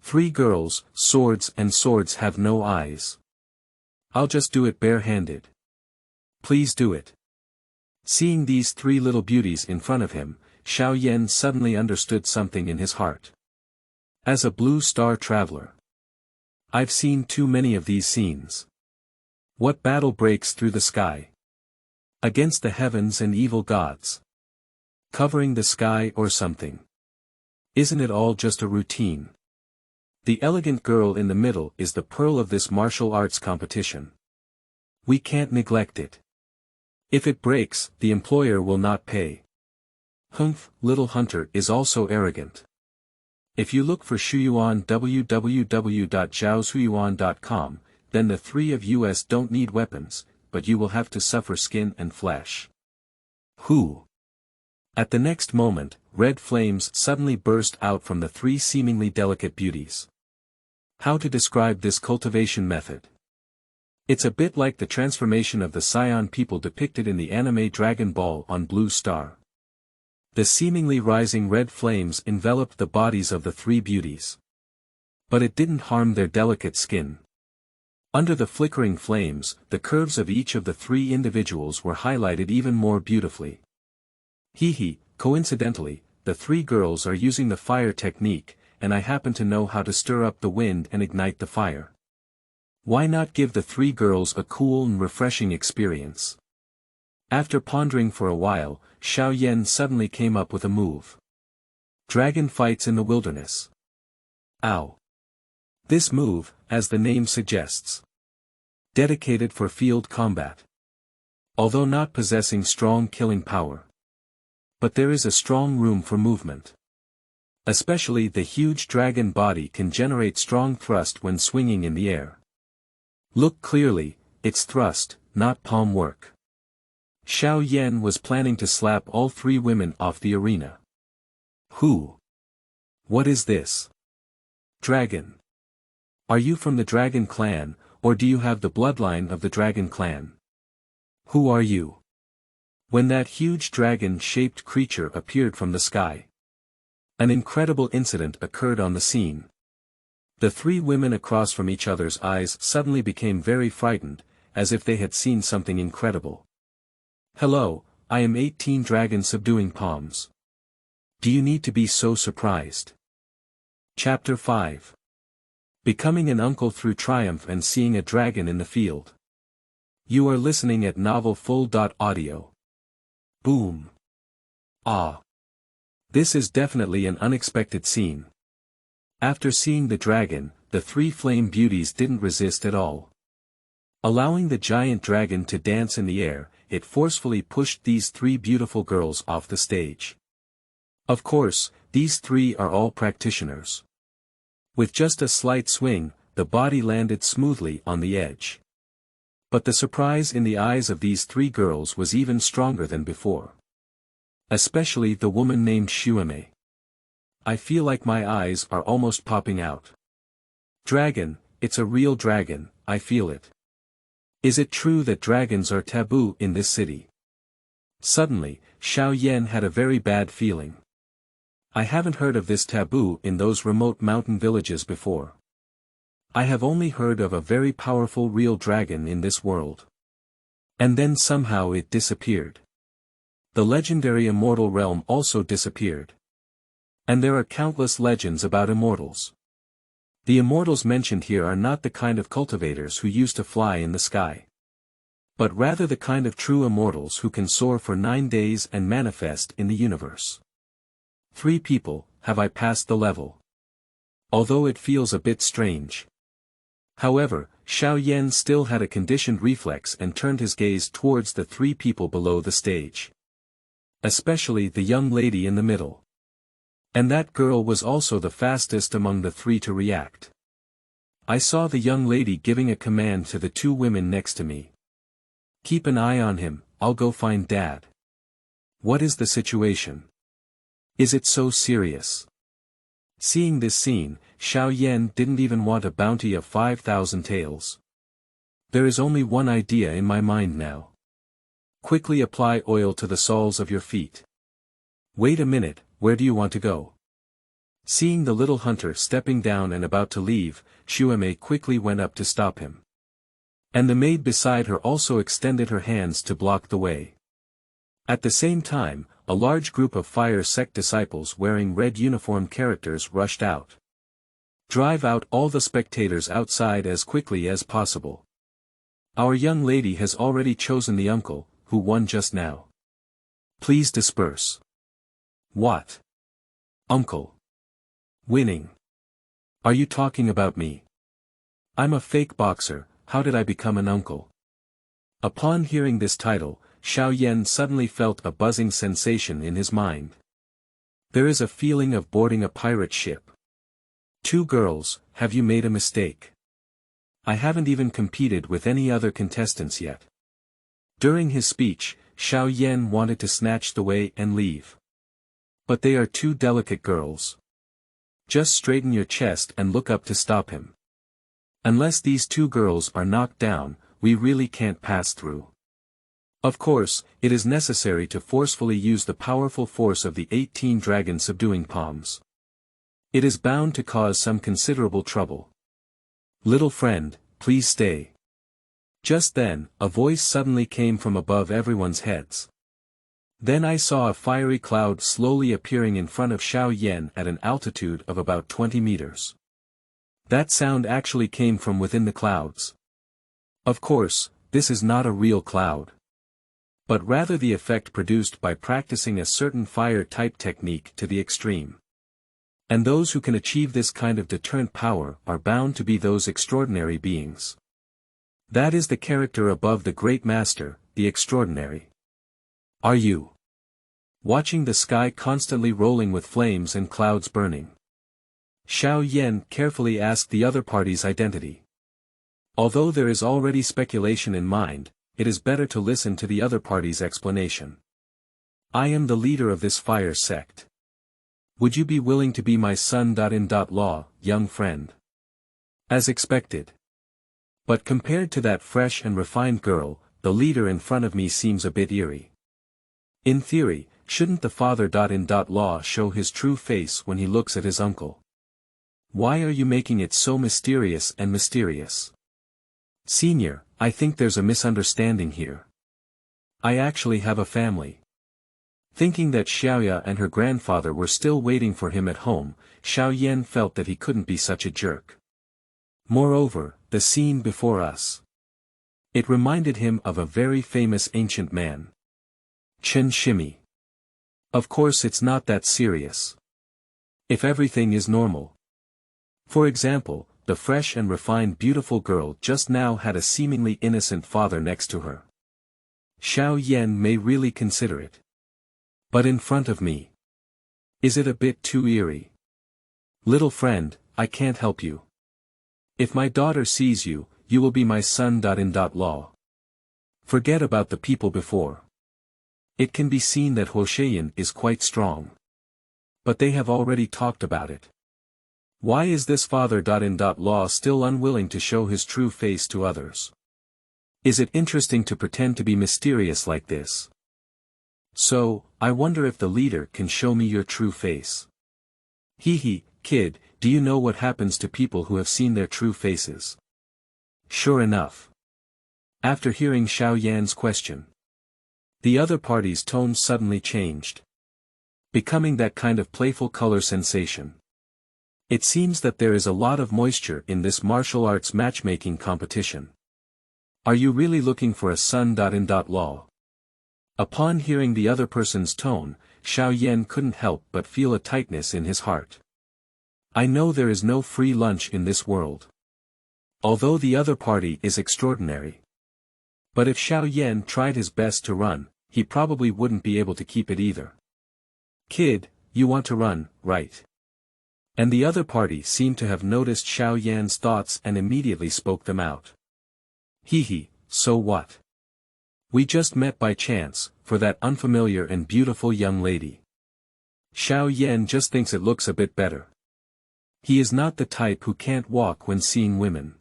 Three girls, swords have no eyes. I'll just do it bare-handed. Please do it. Seeing these three little beauties in front of him, Xiao suddenly understood something in his heart. As a blue star traveler, I've seen too many of these scenes. What battle breaks through the sky? Against the heavens and evil gods. Covering the sky or something. Isn't it all just a routine? The elegant girl in the middle is the pearl of this martial arts competition. We can't neglect it. If it breaks, the employer will not pay. Humph, little hunter is also arrogant. If you look for Xuanhuan www.zhaoxuan.com, then the three of us don't need weapons, but you will have to suffer skin and flesh. Who? At the next moment, red flames suddenly burst out from the three seemingly delicate beauties. How to describe this cultivation method? It's a bit like the transformation of the Scion people depicted in the anime Dragon Ball on Blue Star. The seemingly rising red flames enveloped the bodies of the three beauties. But it didn't harm their delicate skin. Under the flickering flames, the curves of each of the three individuals were highlighted even more beautifully. Coincidentally, the three girls are using the fire technique, and I happen to know how to stir up the wind and ignite the fire. Why not give the three girls a cool and refreshing experience? After pondering for a while, Xiao suddenly came up with a move. Dragon fights in the wilderness. Ow! This move, as the name suggests, dedicated for field combat. Although not possessing strong killing power. But there is a strong room for movement. Especially the huge dragon body can generate strong thrust when swinging in the air. Look clearly, it's thrust, not palm work. Xiao was planning to slap all three women off the arena. Who? What is this? Dragon. Are you from the Dragon Clan, or do you have the bloodline of the Dragon Clan? Who are you? When that huge dragon-shaped creature appeared from the sky, an incredible incident occurred on the scene. The three women across from each other's eyes suddenly became very frightened, as if they had seen something incredible. Hello, I am 18 Dragon Subduing Palms. Do you need to be so surprised? Chapter 5. Becoming an uncle through triumph and seeing a dragon in the field. You are listening at novelfull.audio. Boom. Ah. This is definitely an unexpected scene. After seeing the dragon, the three flame beauties didn't resist at all. Allowing the giant dragon to dance in the air, it forcefully pushed these three beautiful girls off the stage. Of course, these three are all practitioners. With just a slight swing, the body landed smoothly on the edge. But the surprise in the eyes of these three girls was even stronger than before. Especially the woman named Xuanhuan. I feel like my eyes are almost popping out. Dragon, it's a real dragon, I feel it. Is it true that dragons are taboo in this city? Suddenly, Xiao had a very bad feeling. I haven't heard of this taboo in those remote mountain villages before. I have only heard of a very powerful real dragon in this world. And then somehow it disappeared. The legendary immortal realm also disappeared. And there are countless legends about immortals. The immortals mentioned here are not the kind of cultivators who used to fly in the sky. But rather the kind of true immortals who can soar for 9 days and manifest in the universe. 3 people, have I passed the level? Although it feels a bit strange. However, Xiao still had a conditioned reflex and turned his gaze towards the 3 people below the stage. Especially the young lady in the middle. And that girl was also the fastest among the 3 to react. I saw the young lady giving a command to the 2 women next to me. Keep an eye on him, I'll go find Dad. What is the situation? Is it so serious? Seeing this scene, Xiao didn't even want a bounty of 5,000 taels. There is only one idea in my mind now. Quickly apply oil to the soles of your feet. Wait a minute, where do you want to go? Seeing the little hunter stepping down and about to leave, Xuanhuan quickly went up to stop him. And the maid beside her also extended her hands to block the way. At the same time, a large group of fire sect disciples wearing red uniform characters rushed out. Drive out all the spectators outside as quickly as possible. Our young lady has already chosen the uncle, who won just now. Please disperse. What? Uncle. Winning. Are you talking about me? I'm a fake boxer, how did I become an uncle? Upon hearing this title, Xiao suddenly felt a buzzing sensation in his mind. There is a feeling of boarding a pirate ship. 2 girls, have you made a mistake? I haven't even competed with any other contestants yet. During his speech, Xiao wanted to snatch the way and leave. But they are 2 delicate girls. Just straighten your chest and look up to stop him. Unless these 2 girls are knocked down, we really can't pass through. Of course, it is necessary to forcefully use the powerful force of the 18 dragon subduing palms. It is bound to cause some considerable trouble. Little friend, please stay. Just then, a voice suddenly came from above everyone's heads. Then I saw a fiery cloud slowly appearing in front of Xiao at an altitude of about 20 meters. That sound actually came from within the clouds. Of course, this is not a real cloud. But rather the effect produced by practicing a certain fire-type technique to the extreme. And those who can achieve this kind of deterrent power are bound to be those extraordinary beings. That is the character above the Great Master, the Extraordinary. Are you watching the sky constantly rolling with flames and clouds burning? Xiao carefully asked the other party's identity. Although there is already speculation in mind, it is better to listen to the other party's explanation. I am the leader of this fire sect. Would you be willing to be my son-in-law, young friend? As expected. But compared to that fresh and refined girl, the leader in front of me seems a bit eerie. In theory, shouldn't the father-in-law show his true face when he looks at his uncle? Why are you making it so mysterious and mysterious? Senior, I think there's a misunderstanding here. I actually have a family. Thinking that Xiao and her grandfather were still waiting for him at home, Xiao felt that he couldn't be such a jerk. Moreover, the scene before us. It reminded him of a very famous ancient man. Chen Shimi. Of course it's not that serious. If everything is normal. For example, the fresh and refined beautiful girl just now had a seemingly innocent father next to her. Xiao may really consider it. But in front of me. Is it a bit too eerie? Little friend, I can't help you. If my daughter sees you, you will be my son.in.law. Forget about the people before. It can be seen that Huoxian is quite strong. But they have already talked about it. Why is this father.in.law still unwilling to show his true face to others? Is it interesting to pretend to be mysterious like this? So, I wonder if the leader can show me your true face. Hee, kid, do you know what happens to people who have seen their true faces? Sure enough. After hearing Xiaoyan's question, the other party's tone suddenly changed, becoming that kind of playful color sensation. It seems that there is a lot of moisture in this martial arts matchmaking competition. Are you really looking for a son.in.law? Upon hearing the other person's tone, Xiaoyan couldn't help but feel a tightness in his heart. I know there is no free lunch in this world. Although the other party is extraordinary. But if Xiaoyan tried his best to run, he probably wouldn't be able to keep it either. Kid, you want to run, right? And the other party seemed to have noticed Xiaoyan's thoughts and immediately spoke them out. Hee, so what? We just met by chance, for that unfamiliar and beautiful young lady. Xiaoyan just thinks it looks a bit better. He is not the type who can't walk when seeing women.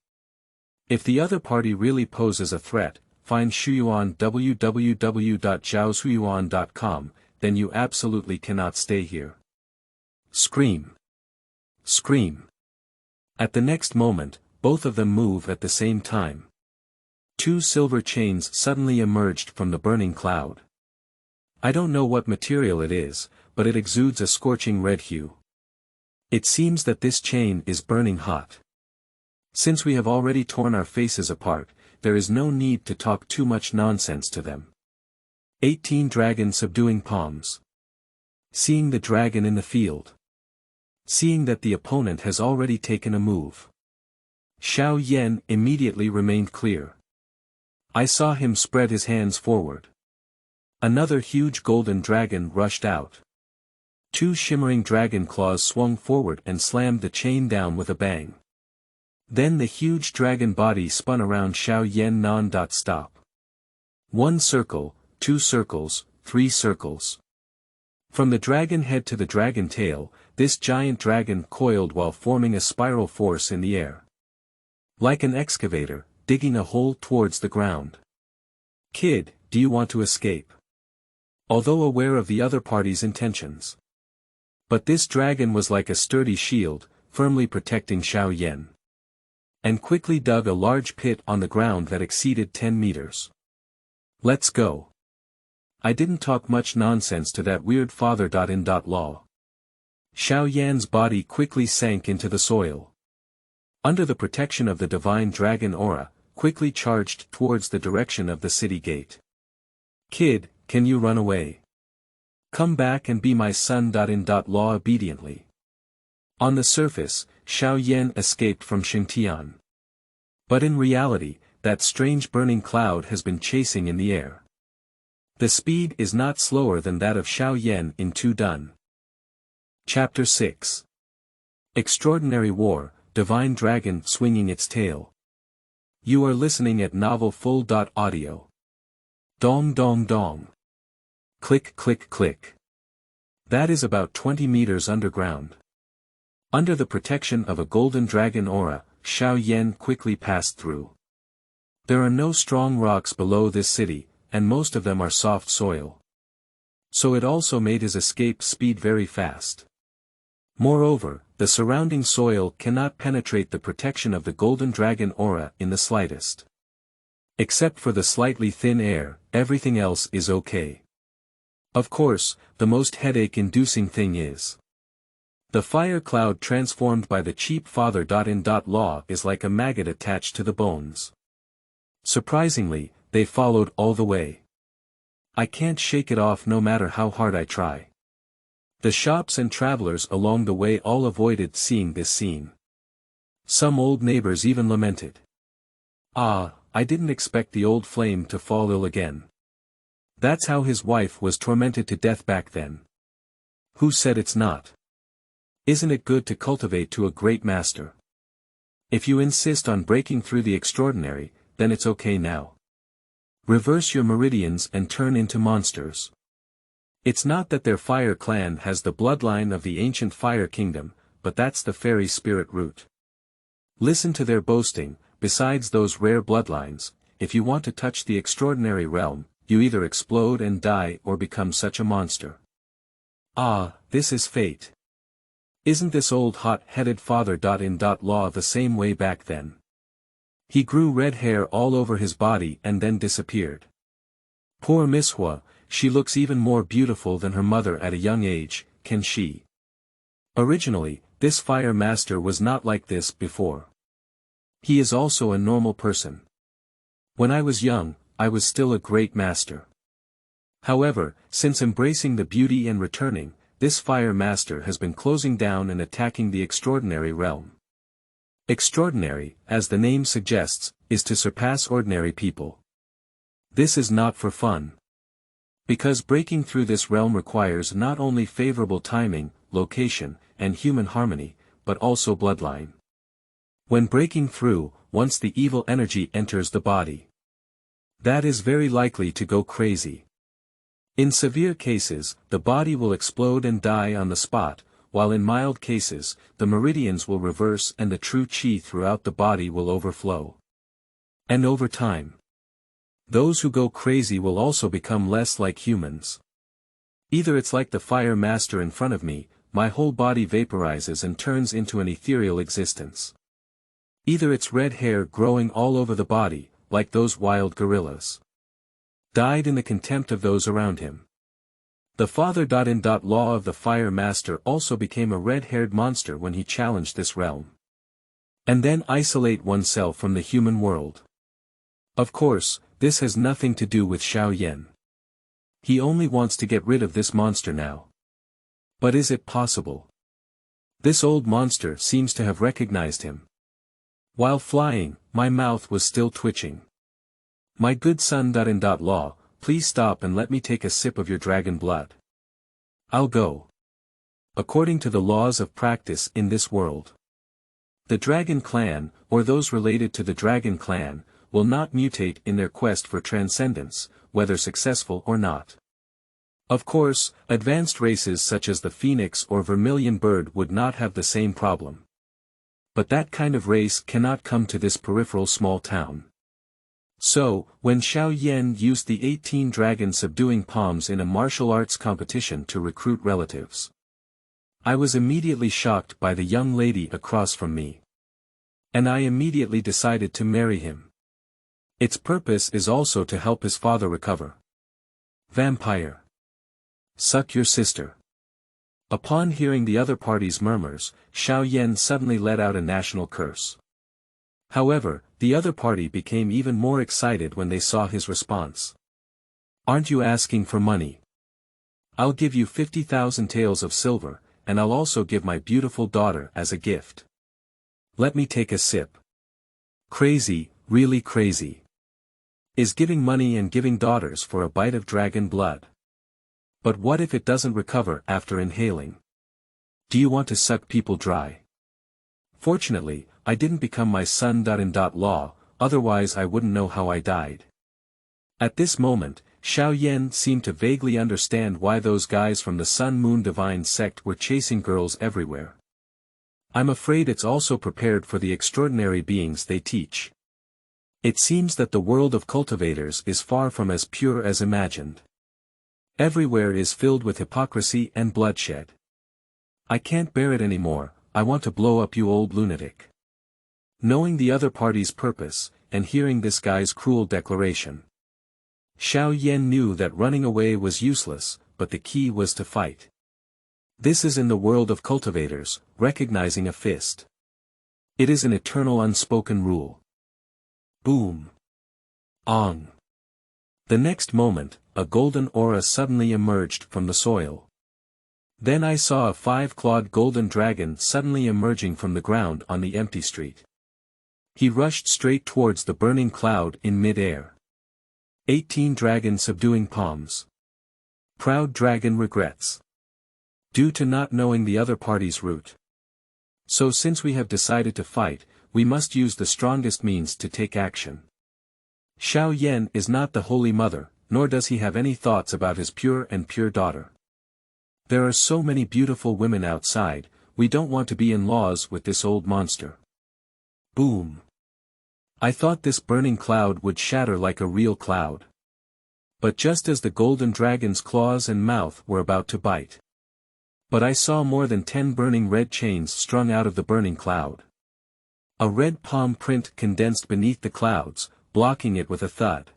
If the other party really poses a threat, find Xuanhuan www.jiaoxuan.com, then you absolutely cannot stay here. Scream. Scream. At the next moment, both of them move at the same time. Two silver chains suddenly emerged from the burning cloud. I don't know what material it is, but it exudes a scorching red hue. It seems that this chain is burning hot. Since we have already torn our faces apart, there is no need to talk too much nonsense to them. 18 Dragon subduing palms. Seeing the dragon in the field. Seeing that the opponent has already taken a move. Xiaoyan immediately remained clear. I saw him spread his hands forward. Another huge golden dragon rushed out. Two shimmering dragon claws swung forward and slammed the chain down with a bang. Then the huge dragon body spun around Xiaoyan non-stop. 1 circle, 2 circles, 3 circles. From the dragon head to the dragon tail, this giant dragon coiled while forming a spiral force in the air. Like an excavator, digging a hole towards the ground. Kid, do you want to escape? Although aware of the other party's intentions. But this dragon was like a sturdy shield, firmly protecting Xiaoyan. And quickly dug a large pit on the ground that exceeded 10 meters. Let's go. I didn't talk much nonsense to that weird father.in.law. Xiaoyan's body quickly sank into the soil. Under the protection of the divine dragon aura, quickly charged towards the direction of the city gate. Kid, can you run away? Come back and be my son.in.law obediently. On the surface, Xiaoyan escaped from Xingtian. But in reality, that strange burning cloud has been chasing in the air. The speed is not slower than that of Xiaoyan in 2 dun. Chapter 6. Extraordinary War, Divine Dragon Swinging Its Tail. You are listening at novelfull.audio. Dong dong dong. Click click click. That is about 20 meters underground. Under the protection of a golden dragon aura, Xiaoyan quickly passed through. There are no strong rocks below this city, and most of them are soft soil. So it also made his escape speed very fast. Moreover, the surrounding soil cannot penetrate the protection of the golden dragon aura in the slightest. Except for the slightly thin air, everything else is okay. Of course, the most headache-inducing thing is the fire cloud transformed by the cheap father.in.law is like a maggot attached to the bones. Surprisingly, they followed all the way. I can't shake it off no matter how hard I try. The shops and travelers along the way all avoided seeing this scene. Some old neighbors even lamented. Ah, I didn't expect the old flame to fall ill again. That's how his wife was tormented to death back then. Who said it's not? Isn't it good to cultivate to a great master? If you insist on breaking through the extraordinary, then it's okay now. Reverse your meridians and turn into monsters. It's not that their fire clan has the bloodline of the ancient fire kingdom, but that's the fairy spirit root. Listen to their boasting. Besides those rare bloodlines, if you want to touch the extraordinary realm, you either explode and die or become such a monster. Ah, this is fate. Isn't this old hot-headed father-in-law the same way back then? He grew red hair all over his body and then disappeared. Poor Miss Hua, she looks even more beautiful than her mother at a young age, can she? Originally, this fire master was not like this before. He is also a normal person. When I was young, I was still a great master. However, since embracing the beauty and returning, this fire master has been closing down and attacking the extraordinary realm. Extraordinary, as the name suggests, is to surpass ordinary people. This is not for fun. Because breaking through this realm requires not only favorable timing, location, and human harmony, but also bloodline. When breaking through, once the evil energy enters the body, that is very likely to go crazy. In severe cases, the body will explode and die on the spot, while in mild cases, the meridians will reverse and the true qi throughout the body will overflow. And over time, those who go crazy will also become less like humans. Either it's like the fire master in front of me, my whole body vaporizes and turns into an ethereal existence. Either it's red hair growing all over the body, like those wild gorillas. Died in the contempt of those around him. The father-in-law of the fire master also became a red-haired monster when he challenged this realm. And then isolate oneself from the human world. Of course, this has nothing to do with Xiao. He only wants to get rid of this monster now. But is it possible? This old monster seems to have recognized him. While flying, my mouth was still twitching. My good son-in-law, please stop and let me take a sip of your dragon blood. I'll go. According to the laws of practice in this world, the dragon clan, or those related to the dragon clan, will not mutate in their quest for transcendence, whether successful or not. Of course, advanced races such as the phoenix or vermilion bird would not have the same problem. But that kind of race cannot come to this peripheral small town. So, when Xiao used the 18 dragon subduing palms in a martial arts competition to recruit relatives, I was immediately shocked by the young lady across from me. And I immediately decided to marry him. Its purpose is also to help his father recover. Vampire. Suck your sister. Upon hearing the other party's murmurs, Xiao suddenly let out a national curse. However, the other party became even more excited when they saw his response. Aren't you asking for money? I'll give you 50,000 taels of silver, and I'll also give my beautiful daughter as a gift. Let me take a sip. Crazy, really crazy. Is giving money and giving daughters for a bite of dragon blood. But what if it doesn't recover after inhaling? Do you want to suck people dry? Fortunately, I didn't become my son-in-law, otherwise I wouldn't know how I died. At this moment, Xiao seemed to vaguely understand why those guys from the Sun-Moon Divine sect were chasing girls everywhere. I'm afraid it's also prepared for the extraordinary beings they teach. It seems that the world of cultivators is far from as pure as imagined. Everywhere is filled with hypocrisy and bloodshed. I can't bear it anymore, I want to blow up you old lunatic. Knowing the other party's purpose, and hearing this guy's cruel declaration, Xiao knew that running away was useless, but the key was to fight. This is in the world of cultivators, recognizing a fist. It is an eternal unspoken rule. Boom. Ong. The next moment, a golden aura suddenly emerged from the soil. Then I saw a 5-clawed golden dragon suddenly emerging from the ground on the empty street. He rushed straight towards the burning cloud in mid-air. 18 dragon subduing palms. Proud dragon regrets. due to not knowing the other party's route. So since we have decided to fight, we must use the strongest means to take action. Xiao Yan is not the Holy Mother, nor does he have any thoughts about his pure daughter. There are so many beautiful women outside, we don't want to be in laws with this old monster. Boom! I thought this burning cloud would shatter like a real cloud. But just as the golden dragon's claws and mouth were about to bite. But I saw more than 10 burning red chains strung out of the burning cloud. A red palm print condensed beneath the clouds, blocking it with a thud.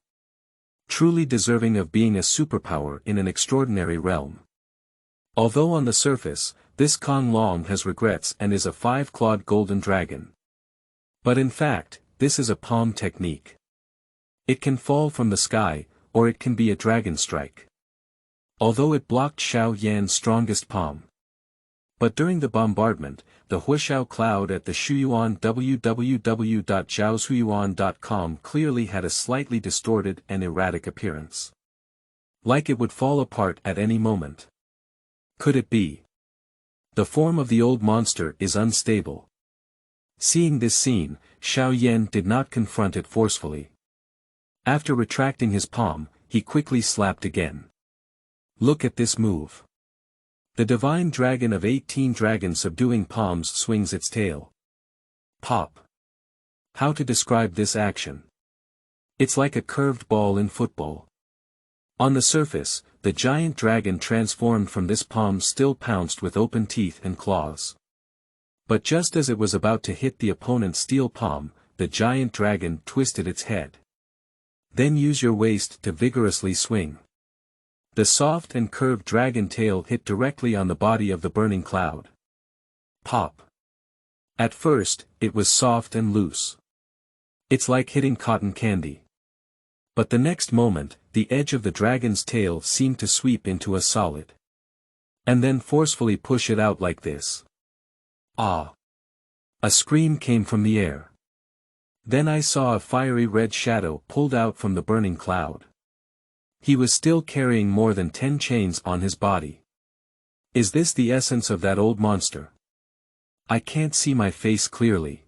Truly deserving of being a superpower in an extraordinary realm. Although on the surface, this Kong Long has regrets and is a 5-clawed golden dragon. But in fact, this is a palm technique. It can fall from the sky, or it can be a dragon strike. Although it blocked Xiao Yan's strongest palm. But during the bombardment, the Huishao cloud at the Xuanhuan www.zhaoxuan.com clearly had a slightly distorted and erratic appearance. Like it would fall apart at any moment. Could it be? The form of the old monster is unstable. Seeing this scene, Xiao Yan did not confront it forcefully. After retracting his palm, he quickly slapped again. Look at this move. The divine dragon of 18 dragon subduing palms swings its tail. Pop. How to describe this action? It's like a curved ball in football. On the surface, the giant dragon transformed from this palm still pounced with open teeth and claws. But just as it was about to hit the opponent's steel palm, the giant dragon twisted its head. Then use your waist to vigorously swing. The soft and curved dragon tail hit directly on the body of the burning cloud. Pop. At first, it was soft and loose. It's like hitting cotton candy. But the next moment, the edge of the dragon's tail seemed to sweep into a solid. And then forcefully push it out like this. Ah! A scream came from the air. Then I saw a fiery red shadow pulled out from the burning cloud. He was still carrying more than 10 chains on his body. Is this the essence of that old monster? I can't see my face clearly.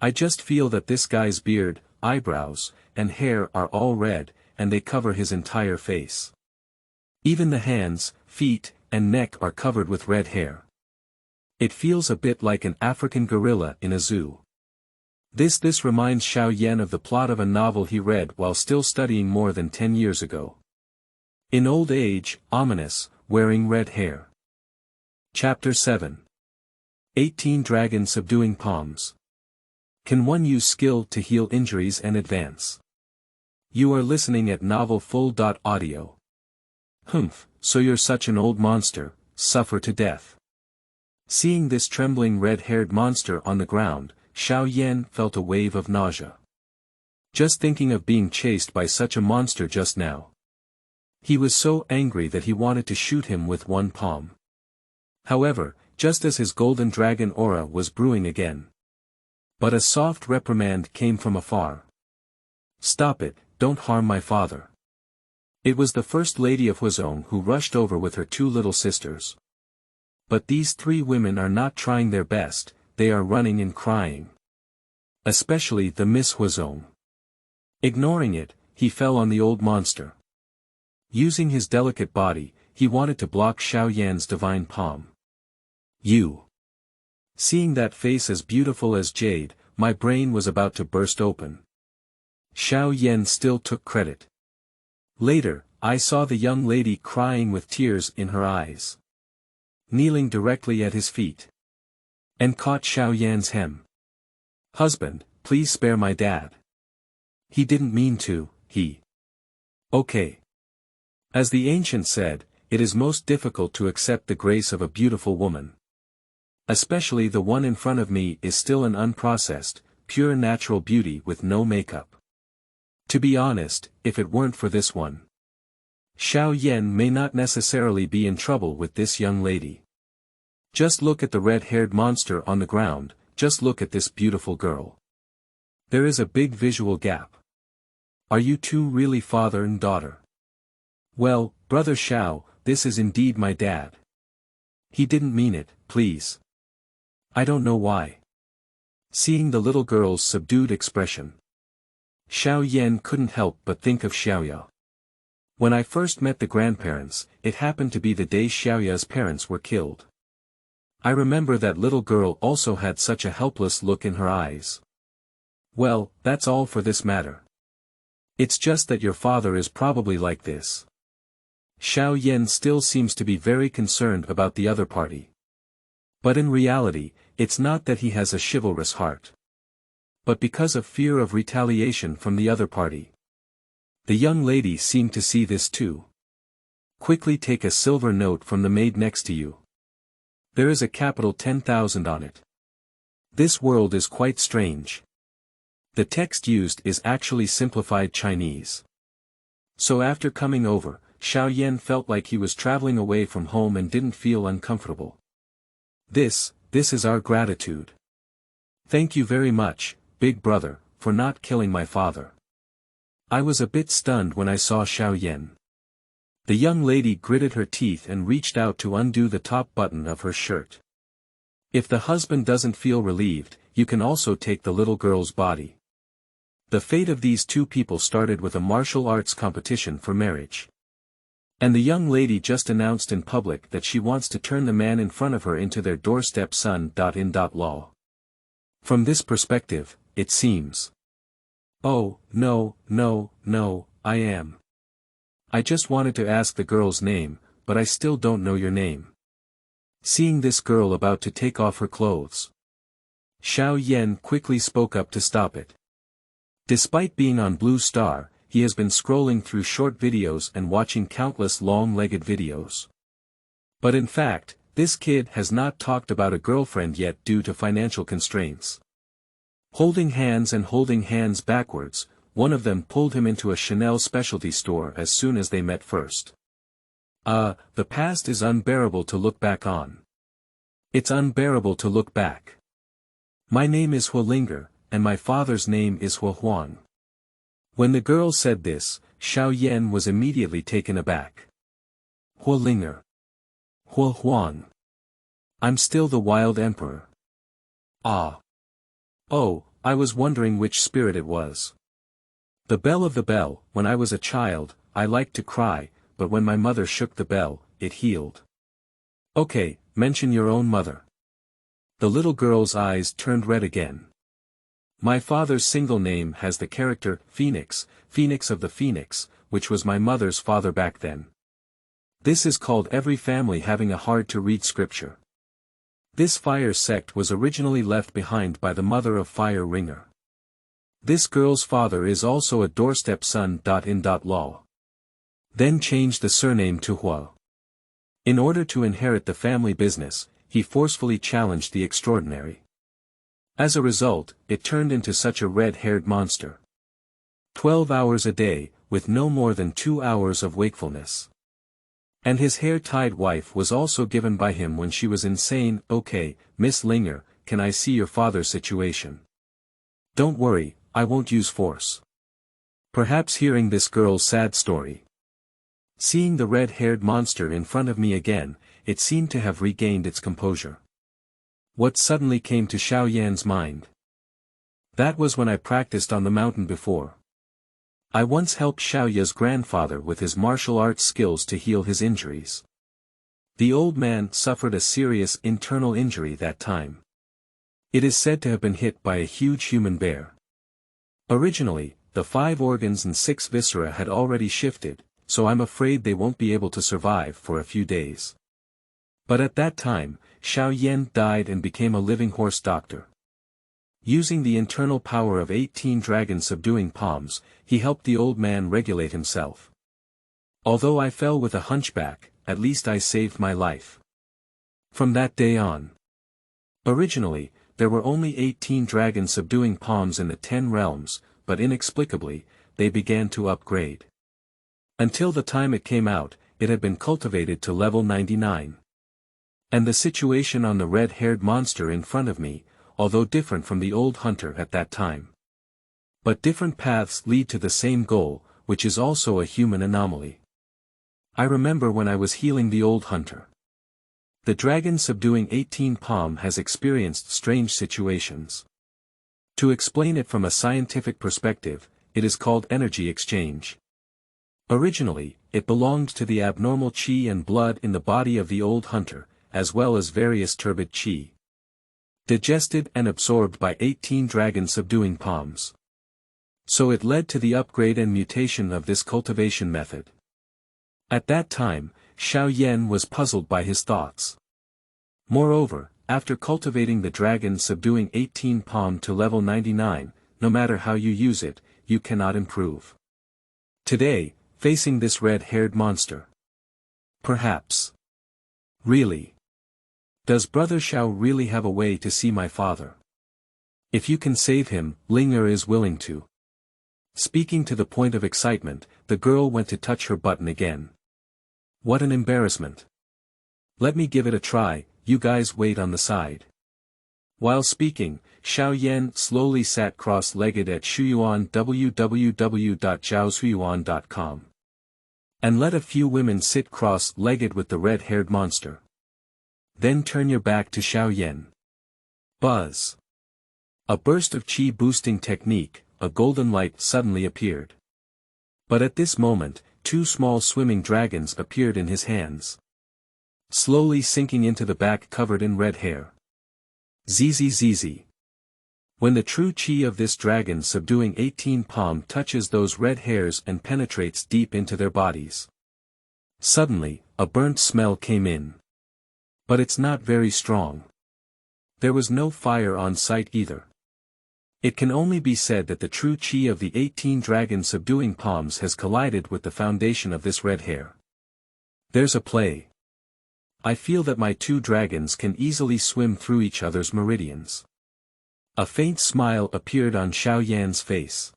I just feel that this guy's beard, eyebrows, and hair are all red, and they cover his entire face. Even the hands, feet, and neck are covered with red hair. It feels a bit like an African gorilla in a zoo. This reminds Xiao Yan of the plot of a novel he read while still studying more than 10 years ago. In old age, ominous, wearing red hair. Chapter 7. 18 Dragon Subduing Palms. Can one use skill to heal injuries and advance? You are listening at novelfull.audio. Humph, so you're such an old monster, suffer to death. Seeing this trembling red-haired monster on the ground, Xiao Yan felt a wave of nausea. Just thinking of being chased by such a monster just now. He was so angry that he wanted to shoot him with one palm. However, just as his golden dragon aura was brewing again. But a soft reprimand came from afar. Stop it, don't harm my father. It was the first lady of Huizong who rushed over with her 2 little sisters. But these 3 women are not trying their best, they are running and crying. Especially the Miss Huizong. Ignoring it, he fell on the old monster. Using his delicate body, he wanted to block Xiao Yan's divine palm. You. Seeing that face as beautiful as jade, my brain was about to burst open. Xiao Yan still took credit. Later, I saw the young lady crying with tears in her eyes. Kneeling directly at his feet. And caught Xiao Yan's hem. Husband, please spare my dad. He didn't mean to, he. Okay. As the ancient said, it is most difficult to accept the grace of a beautiful woman. Especially the one in front of me is still an unprocessed, pure natural beauty with no makeup. To be honest, if it weren't for this one. Xiao Yan may not necessarily be in trouble with this young lady. Just look at the red-haired monster on the ground, just look at this beautiful girl. There is a big visual gap. Are you two really father and daughter? Well, brother Xiao, this is indeed my dad. He didn't mean it, please. I don't know why. Seeing the little girl's subdued expression, Xiao couldn't help but think of Xiaoya. When I first met the grandparents, it happened to be the day Xiaoya's parents were killed. I remember that little girl also had such a helpless look in her eyes. Well, that's all for this matter. It's just that your father is probably like this. Xiao still seems to be very concerned about the other party. But in reality, it's not that he has a chivalrous heart, but because of fear of retaliation from the other party. The young lady seemed to see this too. Quickly take a silver note from the maid next to you. There is a capital 10,000 on it. This world is quite strange. The text used is actually simplified Chinese. So after coming over, Xiao felt like he was traveling away from home and didn't feel uncomfortable. This is our gratitude. Thank you very much, big brother, for not killing my father. I was a bit stunned when I saw Xiao. The young lady gritted her teeth and reached out to undo the top button of her shirt. If the husband doesn't feel relieved, you can also take the little girl's body. The fate of these two people started with a martial arts competition for marriage. And the young lady just announced in public that she wants to turn the man in front of her into their doorstep son. Law. From this perspective, it seems. Oh, no, I am. I just wanted to ask the girl's name, but I still don't know your name. Seeing this girl about to take off her clothes, Xiao quickly spoke up to stop it. Despite being on Blue Star, he has been scrolling through short videos and watching countless long-legged videos. But in fact, this kid has not talked about a girlfriend yet due to financial constraints. Holding hands backwards, one of them pulled him into a Chanel specialty store as soon as they met first. The past is unbearable to look back on. It's unbearable to look back. My name is Hualinger, and my father's name is Xuanhuan. When the girl said this, Xiao was immediately taken aback. Hualinger. Xuanhuan. I'm still the wild emperor. Ah. Oh, I was wondering which spirit it was. The bell of the bell. When I was a child, I liked to cry, but when my mother shook the bell, it healed. Okay, mention your own mother. The little girl's eyes turned red again. My father's single name has the character, Phoenix, Phoenix of the Phoenix, which was my mother's father back then. This is called every family having a hard-to-read scripture. This fire sect was originally left behind by the mother of Fire Ringer. This girl's father is also a doorstep son. Law. Then changed the surname to Hua. In order to inherit the family business, he forcefully challenged the extraordinary. As a result, it turned into such a red-haired monster. 12 hours a day, with no more than 2 hours of wakefulness. And his hair-tied wife was also given by him when she was insane. Okay, Miss Linger, can I see your father's situation? Don't worry, I won't use force. Perhaps hearing this girl's sad story. Seeing the red-haired monster in front of me again, it seemed to have regained its composure. What suddenly came to Xiao mind? That was when I practiced on the mountain before. I once helped Xiaoya's grandfather with his martial arts skills to heal his injuries. The old man suffered a serious internal injury that time. It is said to have been hit by a huge human bear. Originally, the 5 organs and 6 viscera had already shifted, so I'm afraid they won't be able to survive for a few days. But at that time, Xiao died and became a living horse doctor. Using the internal power of 18 dragon subduing palms, he helped the old man regulate himself. Although I fell with a hunchback, at least I saved my life. From that day on. Originally, there were only 18 dragon subduing palms in the 10 realms, but inexplicably, they began to upgrade. Until the time it came out, it had been cultivated to level 99. And the situation on the red-haired monster in front of me, although different from the old hunter at that time. But different paths lead to the same goal, which is also a human anomaly. I remember when I was healing the old hunter. The dragon subduing 18 palm has experienced strange situations. To explain it from a scientific perspective, it is called energy exchange. Originally, it belonged to the abnormal qi and blood in the body of the old hunter, as well as various turbid qi. Digested and absorbed by 18 dragon subduing palms. So it led to the upgrade and mutation of this cultivation method. At that time, Xiao was puzzled by his thoughts. Moreover, after cultivating the dragon subduing 18 palm to level 99, no matter how you use it, you cannot improve. Today, facing this red-haired monster. Perhaps. Really. Does Brother Xiao really have a way to see my father? If you can save him, Ling'er is willing to. Speaking to the point of excitement, the girl went to touch her button again. What an embarrassment. Let me give it a try, you guys wait on the side. While speaking, Xiao slowly sat cross-legged at Xuanhuan www.jiaoxuan.com. And let a few women sit cross-legged with the red-haired monster. Then turn your back to Xiao. Buzz. A burst of qi-boosting technique, a golden light suddenly appeared. But at this moment, 2 small swimming dragons appeared in his hands. Slowly sinking into the back covered in red hair. Zzz. When the true qi of this dragon subduing 18 palm touches those red hairs and penetrates deep into their bodies. Suddenly, a burnt smell came in. But it's not very strong. There was no fire on site either. It can only be said that the true qi of the 18 dragon subduing palms has collided with the foundation of this red hair. There's a play. I feel that my 2 dragons can easily swim through each other's meridians. A faint smile appeared on Xiao face.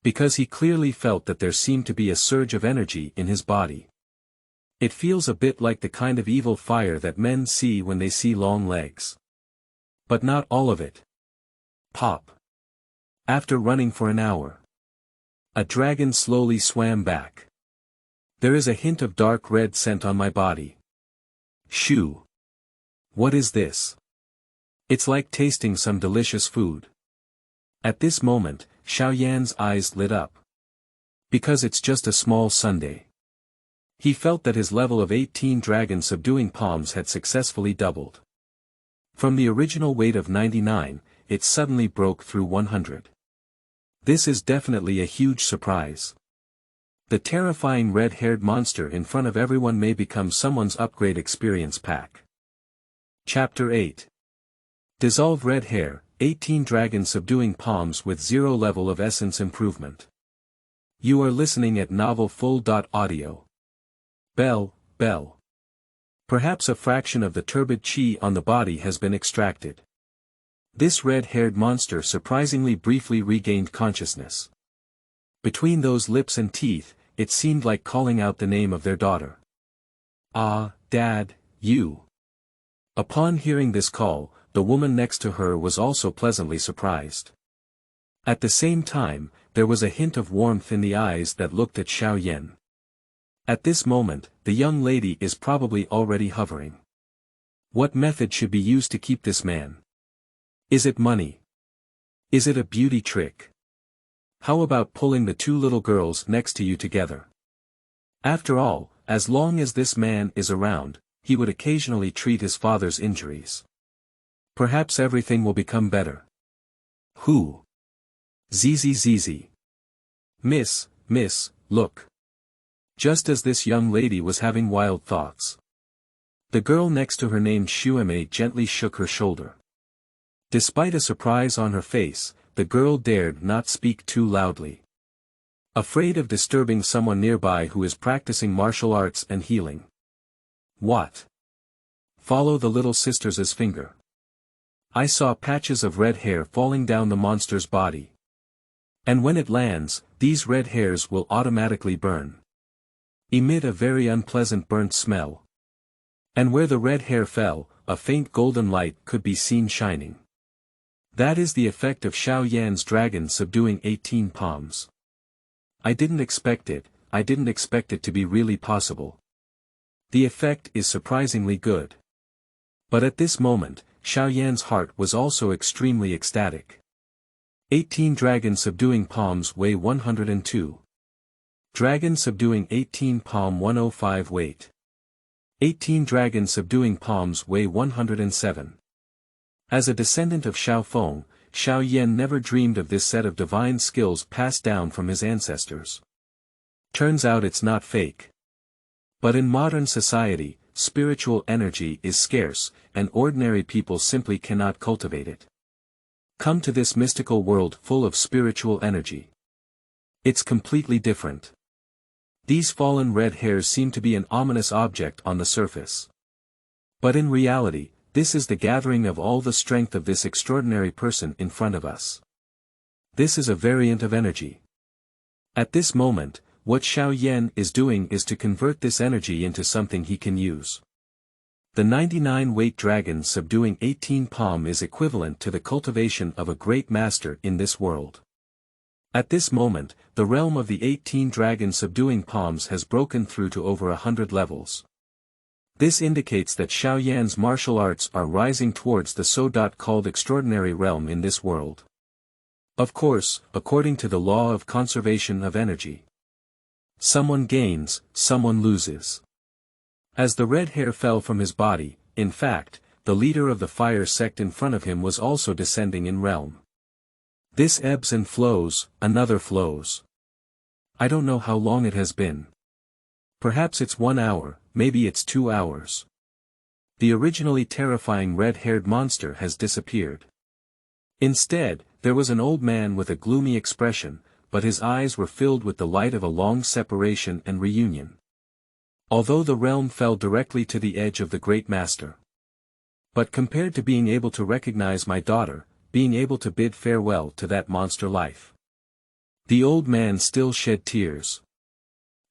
Because he clearly felt that there seemed to be a surge of energy in his body. It feels a bit like the kind of evil fire that men see when they see long legs. But not all of it. Pop. After running for an hour. A dragon slowly swam back. There is a hint of dark red scent on my body. Shoo. What is this? It's like tasting some delicious food. At this moment, Xiao eyes lit up. Because it's just a small sundae. He felt that his level of 18 dragon subduing palms had successfully doubled. From the original weight of 99, it suddenly broke through 100. This is definitely a huge surprise. The terrifying red-haired monster in front of everyone may become someone's upgrade experience pack. Chapter 8. Dissolve red hair, 18 dragon subduing palms with 0 level of essence improvement. You are listening at novelfull.audio. Bell. Perhaps a fraction of the turbid qi on the body has been extracted. This red-haired monster surprisingly briefly regained consciousness. Between those lips and teeth, it seemed like calling out the name of their daughter. Ah, Dad, you. Upon hearing this call, the woman next to her was also pleasantly surprised. At the same time, there was a hint of warmth in the eyes that looked at Xiao. At this moment, the young lady is probably already hovering. What method should be used to keep this man? Is it money? Is it a beauty trick? How about pulling the 2 little girls next to you together? After all, as long as this man is around, he would occasionally treat his father's injuries. Perhaps everything will become better. Who? Zzz. Miss, look. Just as this young lady was having wild thoughts. The girl next to her named Xuanhuan gently shook her shoulder. Despite a surprise on her face, the girl dared not speak too loudly. Afraid of disturbing someone nearby who is practicing martial arts and healing. What? Follow the little sister's finger. I saw patches of red hair falling down the monster's body. And when it lands, these red hairs will automatically burn. Emit a very unpleasant burnt smell. And where the red hair fell, a faint golden light could be seen shining. That is the effect of Xiao dragon subduing 18 palms. I didn't expect it to be really possible. The effect is surprisingly good. But at this moment, Xiaoyan's heart was also extremely ecstatic. 18 Dragon Subduing Palms weigh 102. Dragon Subduing 18 Palm 105 weight. 18 Dragon Subduing Palms weigh 107. As a descendant of Xiaofeng, Xiaoyan never dreamed of this set of divine skills passed down from his ancestors. Turns out it's not fake. But in modern society, spiritual energy is scarce, and ordinary people simply cannot cultivate it. Come to this mystical world full of spiritual energy. It's completely different. These fallen red hairs seem to be an ominous object on the surface. But in reality, this is the gathering of all the strength of this extraordinary person in front of us. This is a variant of energy. At this moment, what Xiaoyan is doing is to convert this energy into something he can use. The 99-weight dragon subduing 18 palm is equivalent to the cultivation of a great master in this world. At this moment, the realm of the 18 dragon subduing palms has broken through to over 100 levels. This indicates that Xiaoyan's martial arts are rising towards the so-called extraordinary realm in this world. Of course, according to the law of conservation of energy. Someone gains, someone loses. As the red hair fell from his body, in fact, the leader of the fire sect in front of him was also descending in realm. This ebbs and flows, another flows. I don't know how long it has been. Perhaps it's 1 hour, maybe it's 2 hours. The originally terrifying red-haired monster has disappeared. Instead, there was an old man with a gloomy expression, but his eyes were filled with the light of a long separation and reunion. Although the realm fell directly to the edge of the great master. But compared to being able to recognize my daughter, being able to bid farewell to that monster life. The old man still shed tears.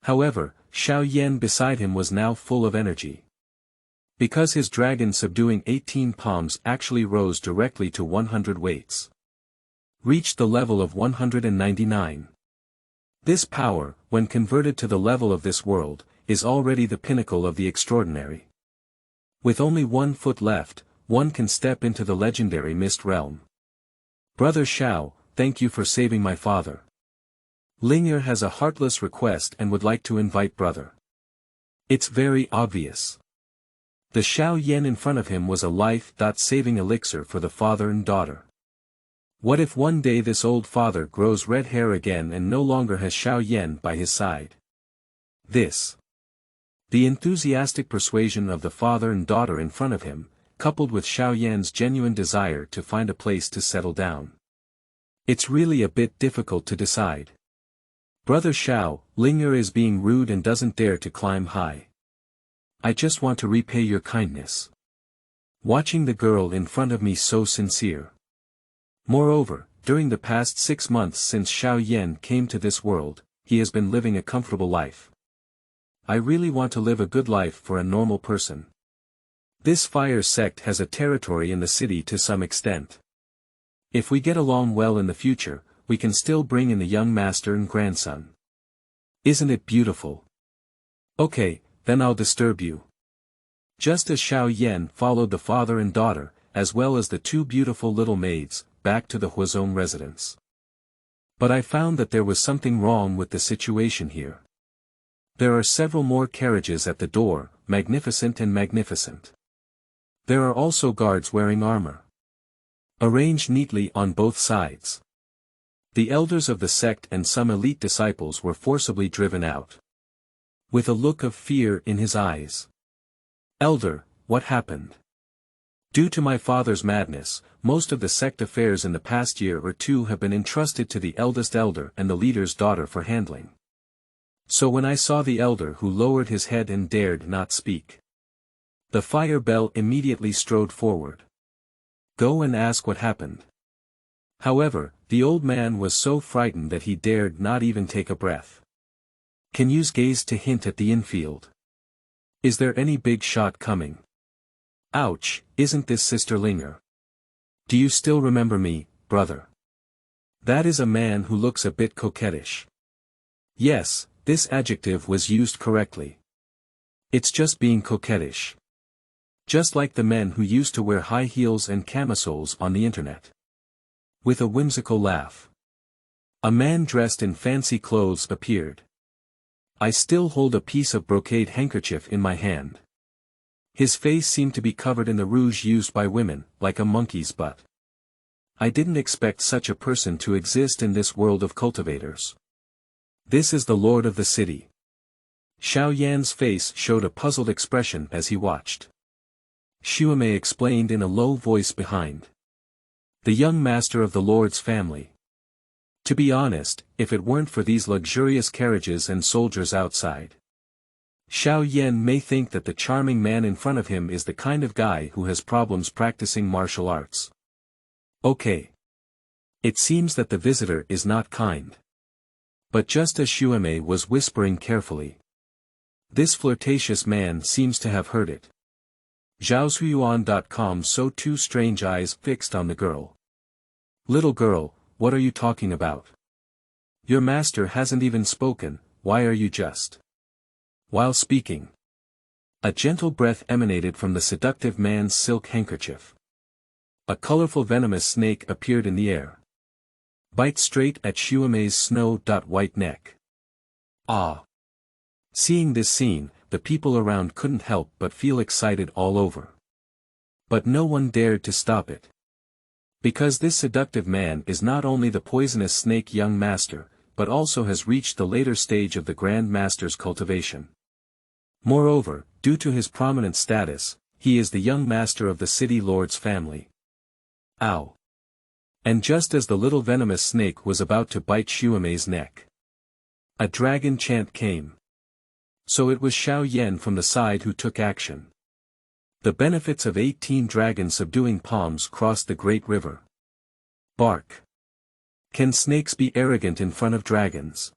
However, Xiaoyan beside him was now full of energy. Because his dragon subduing 18 palms actually rose directly to 100 weights. Reached the level of 199. This power, when converted to the level of this world, is already the pinnacle of the extraordinary. With only 1 foot left, one can step into the legendary mist realm. Brother Xiao, thank you for saving my father. Ling'er has a heartless request and would like to invite brother. It's very obvious. The Xiaoyan in front of him was a life-saving elixir for the father and daughter. What if one day this old father grows red hair again and no longer has Xiaoyan by his side? The enthusiastic persuasion of the father and daughter in front of him, coupled with Xiaoyan's genuine desire to find a place to settle down. It's really a bit difficult to decide. Brother Xiao, Ling'er is being rude and doesn't dare to climb high. I just want to repay your kindness. Watching the girl in front of me so sincere. Moreover, during the past 6 months since Xiaoyan came to this world, he has been living a comfortable life. I really want to live a good life for a normal person. This fire sect has a territory in the city to some extent. If we get along well in the future, we can still bring in the young master and grandson. Isn't it beautiful? Okay, then I'll disturb you. Just as Xiaoyan followed the father and daughter, as well as the 2 beautiful little maids, back to the Huazhong residence. But I found that there was something wrong with the situation here. There are several more carriages at the door, magnificent and magnificent. There are also guards wearing armor. Arranged neatly on both sides. The elders of the sect and some elite disciples were forcibly driven out. With a look of fear in his eyes. Elder, what happened? Due to my father's madness, most of the sect affairs in the past year or 2 have been entrusted to the eldest elder and the leader's daughter for handling. So when I saw the elder who lowered his head and dared not speak. The fire bell immediately strode forward. Go and ask what happened. However, the old man was so frightened that he dared not even take a breath. Can use gaze to hint at the infield. Is there any big shot coming? Ouch, isn't this Sister Ling'er? Do you still remember me, brother? That is a man who looks a bit coquettish. Yes, this adjective was used correctly. It's just being coquettish. Just like the men who used to wear high heels and camisoles on the internet. With a whimsical laugh, a man dressed in fancy clothes appeared. I still hold a piece of brocade handkerchief in my hand. His face seemed to be covered in the rouge used by women, like a monkey's butt. I didn't expect such a person to exist in this world of cultivators. This is the lord of the city. Xiao face showed a puzzled expression as he watched. Xuanhuan explained in a low voice behind. The young master of the lord's family. To be honest, if it weren't for these luxurious carriages and soldiers outside, Xiao may think that the charming man in front of him is the kind of guy who has problems practicing martial arts. Okay. It seems that the visitor is not kind. But just as Xuanhuan was whispering carefully, this flirtatious man seems to have heard it. Xuanhuan.com saw two strange eyes fixed on the girl. Little girl, what are you talking about? Your master hasn't even spoken, why are you just? While speaking, a gentle breath emanated from the seductive man's silk handkerchief. A colorful venomous snake appeared in the air. Bite straight at Xuanhuan's snow-white neck. Ah! Seeing this scene, the people around couldn't help but feel excited all over. But no one dared to stop it. Because this seductive man is not only the poisonous snake young master, but also has reached the later stage of the Grand Master's cultivation. Moreover, due to his prominent status, he is the young master of the city lord's family. Ow! And just as the little venomous snake was about to bite Xuanhuan's neck, a dragon chant came. So it was Xiao from the side who took action. The benefits of 18 dragon subduing palms crossed the great river. Bark. Can snakes be arrogant in front of dragons?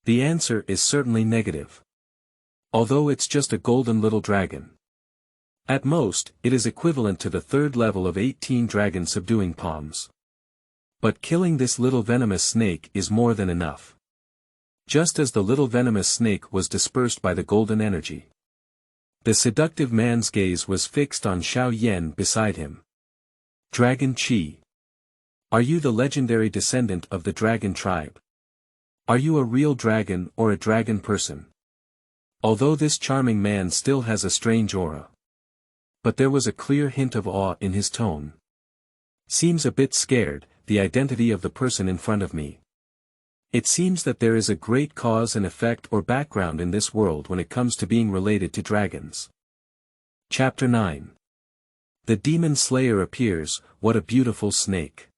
The answer is certainly negative. Although it's just a golden little dragon. At most, it is equivalent to the third level of 18 dragon subduing palms. But killing this little venomous snake is more than enough. Just as the little venomous snake was dispersed by the golden energy, the seductive man's gaze was fixed on Xiao beside him. Dragon Qi. Are you the legendary descendant of the dragon tribe? Are you a real dragon or a dragon person? Although this charming man still has a strange aura, but there was a clear hint of awe in his tone. Seems a bit scared, the identity of the person in front of me. It seems that there is a great cause and effect or background in this world when it comes to being related to dragons. Chapter 9. The Demon Slayer appears, what a beautiful snake.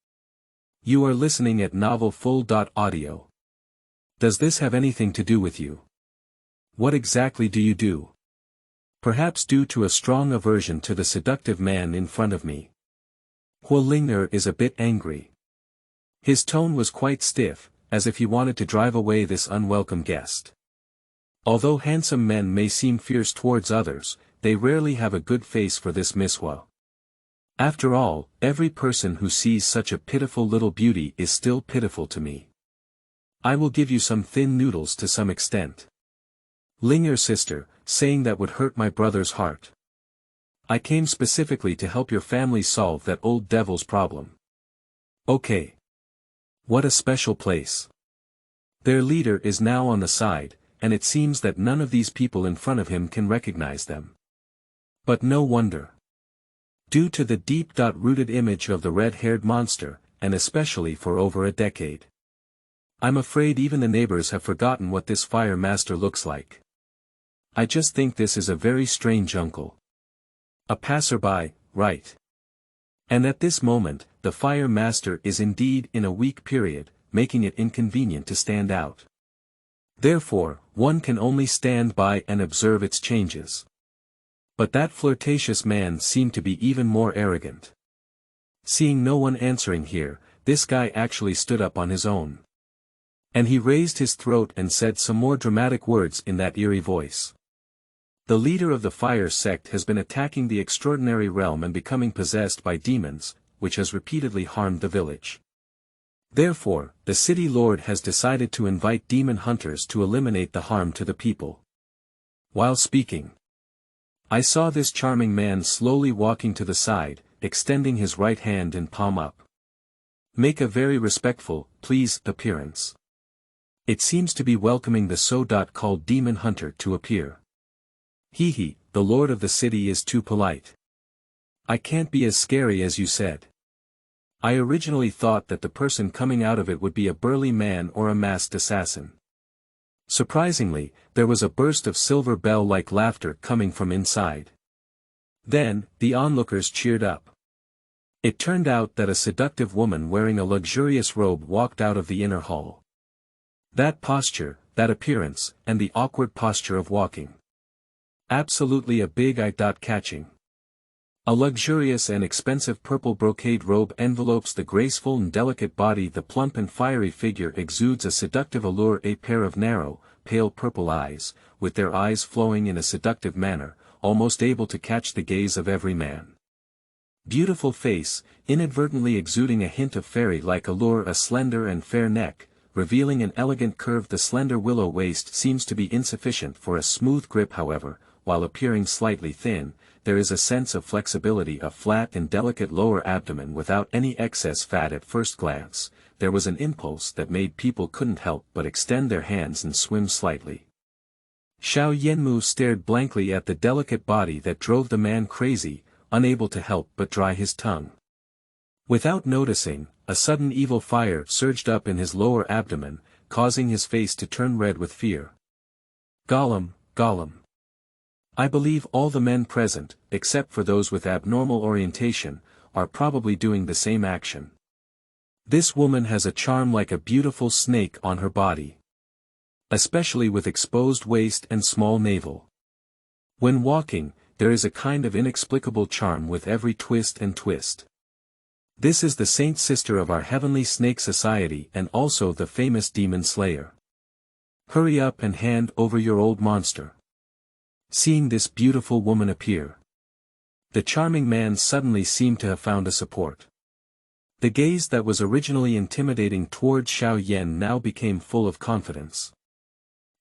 You are listening at novelfull.audio. Does this have anything to do with you? What exactly do you do? Perhaps due to a strong aversion to the seductive man in front of me. Huolinger is a bit angry. His tone was quite stiff, as if he wanted to drive away this unwelcome guest. Although handsome men may seem fierce towards others, they rarely have a good face for this Miss Hua. After all, every person who sees such a pitiful little beauty is still pitiful to me. I will give you some thin noodles to some extent. Linger sister, saying that would hurt my brother's heart. I came specifically to help your family solve that old devil's problem. Okay. What a special place. Their leader is now on the side, and it seems that none of these people in front of him can recognize them. But no wonder. Due to the deep-rooted image of the red-haired monster, and especially for over a decade. I'm afraid even the neighbors have forgotten what this fire master looks like. I just think this is a very strange uncle. A passerby, right? And at this moment, the fire master is indeed in a weak period, making it inconvenient to stand out. Therefore, one can only stand by and observe its changes. But that flirtatious man seemed to be even more arrogant. Seeing no one answering here, this guy actually stood up on his own. And he raised his throat and said some more dramatic words in that eerie voice. The leader of the fire sect has been attacking the extraordinary realm and becoming possessed by demons, which has repeatedly harmed the village. Therefore, the city lord has decided to invite demon hunters to eliminate the harm to the people. While speaking, I saw this charming man slowly walking to the side, extending his right hand and palm up. Make a very respectful, please, appearance. It seems to be welcoming the so-called demon hunter to appear. Hee, the lord of the city is too polite. I can't be as scary as you said. I originally thought that the person coming out of it would be a burly man or a masked assassin. Surprisingly, there was a burst of silver bell-like laughter coming from inside. Then, the onlookers cheered up. It turned out that a seductive woman wearing a luxurious robe walked out of the inner hall. That posture, that appearance, and the awkward posture of walking. Absolutely a big eye-catching. A luxurious and expensive purple brocade robe envelopes the graceful and delicate body. The plump and fiery figure exudes a seductive allure. A pair of narrow, pale purple eyes, with their eyes flowing in a seductive manner, almost able to catch the gaze of every man. Beautiful face, inadvertently exuding a hint of fairy-like allure. A slender and fair neck, revealing an elegant curve. The slender willow waist seems to be insufficient for a smooth grip. However, while appearing slightly thin, there is a sense of flexibility. A flat and delicate lower abdomen without any excess fat. At first glance, there was an impulse that made people couldn't help but extend their hands and swim slightly. Xiao Yanmu stared blankly at the delicate body that drove the man crazy, unable to help but dry his tongue. Without noticing, a sudden evil fire surged up in his lower abdomen, causing his face to turn red with fear. Gollum. I believe all the men present, except for those with abnormal orientation, are probably doing the same action. This woman has a charm like a beautiful snake on her body. Especially with exposed waist and small navel. When walking, there is a kind of inexplicable charm with every twist and twist. This is the saint sister of our heavenly snake society and also the famous demon slayer. Hurry up and hand over your old monster. Seeing this beautiful woman appear, the charming man suddenly seemed to have found a support. The gaze that was originally intimidating towards Xiao Yan now became full of confidence.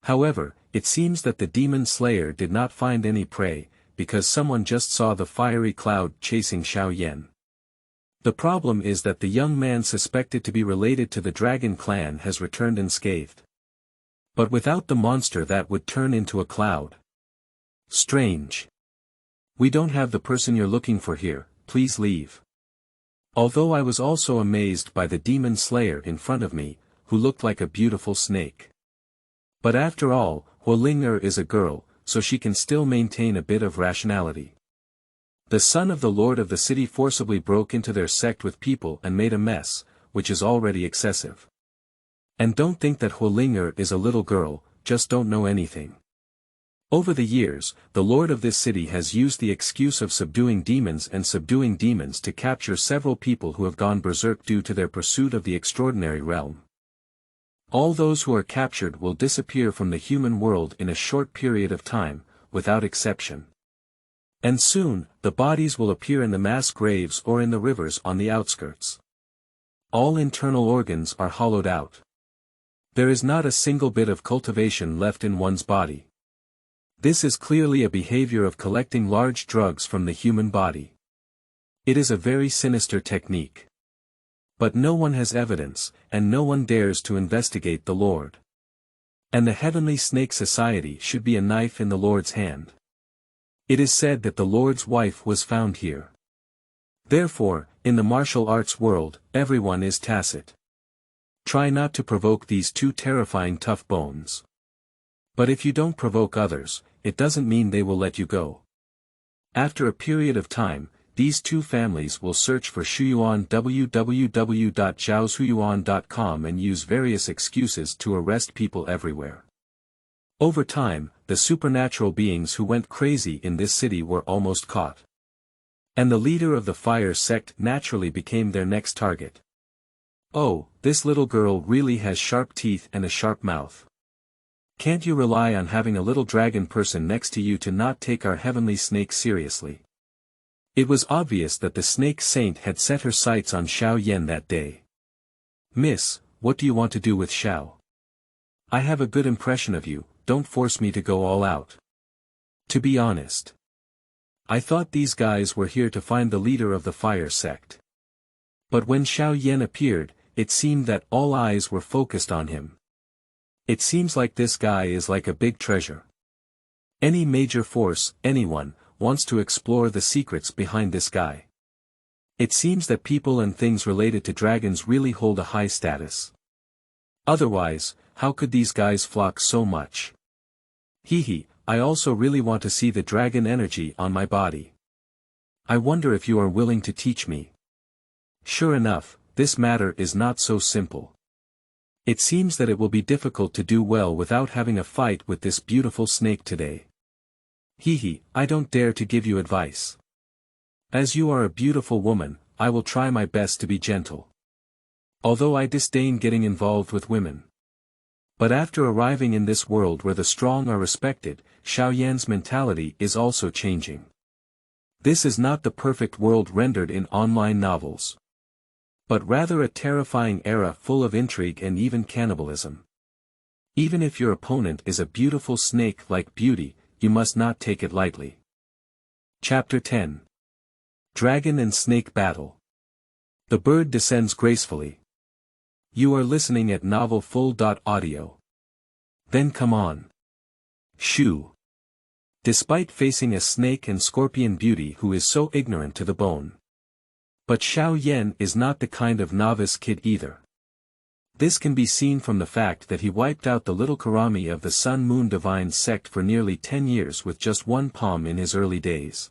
However, it seems that the demon slayer did not find any prey, because someone just saw the fiery cloud chasing Xiao Yan. The problem is that the young man suspected to be related to the dragon clan has returned unscathed. But without the monster that would turn into a cloud. Strange. We don't have the person you're looking for here, please leave. Although I was also amazed by the demon slayer in front of me, who looked like a beautiful snake. But after all, Huolinger is a girl, so she can still maintain a bit of rationality. The son of the lord of the city forcibly broke into their sect with people and made a mess, which is already excessive. And don't think that Huolinger is a little girl, just don't know anything. Over the years, the lord of this city has used the excuse of subduing demons to capture several people who have gone berserk due to their pursuit of the extraordinary realm. All those who are captured will disappear from the human world in a short period of time, without exception. And soon, the bodies will appear in the mass graves or in the rivers on the outskirts. All internal organs are hollowed out. There is not a single bit of cultivation left in one's body. This is clearly a behavior of collecting large drugs from the human body. It is a very sinister technique. But no one has evidence, and no one dares to investigate the Lord. And the Heavenly Snake Society should be a knife in the Lord's hand. It is said that the Lord's wife was found here. Therefore, in the martial arts world, everyone is tacit. Try not to provoke these two terrifying tough bones. But if you don't provoke others, it doesn't mean they will let you go. After a period of time, these two families will search for Xuanhuan www.zhaoxuan.com and use various excuses to arrest people everywhere. Over time, the supernatural beings who went crazy in this city were almost caught. And the leader of the fire sect naturally became their next target. Oh, this little girl really has sharp teeth and a sharp mouth. Can't you rely on having a little dragon person next to you to not take our heavenly snake seriously? It was obvious that the snake saint had set her sights on Xiao Yan that day. Miss, what do you want to do with Xiao? I have a good impression of you, don't force me to go all out. To be honest, I thought these guys were here to find the leader of the fire sect. But when Xiao appeared, it seemed that all eyes were focused on him. It seems like this guy is like a big treasure. Any major force, anyone, wants to explore the secrets behind this guy. It seems that people and things related to dragons really hold a high status. Otherwise, how could these guys flock so much? Hehe, I also really want to see the dragon energy on my body. I wonder if you are willing to teach me. Sure enough, this matter is not so simple. It seems that it will be difficult to do well without having a fight with this beautiful snake today. Hehe, I don't dare to give you advice. As you are a beautiful woman, I will try my best to be gentle. Although I disdain getting involved with women. But after arriving in this world where the strong are respected, Xiaoyan's mentality is also changing. This is not the perfect world rendered in online novels. But rather a terrifying era full of intrigue and even cannibalism. Even if your opponent is a beautiful snake-like beauty, you must not take it lightly. Chapter 10. Dragon and Snake Battle. The bird descends gracefully. You are listening at novelfull.audio. Then come on. Shoo. Despite facing a snake and scorpion beauty who is so ignorant to the bone. But Xiao is not the kind of novice kid either. This can be seen from the fact that he wiped out the little Karami of the Sun-Moon Divine sect for nearly 10 years with just one palm in his early days.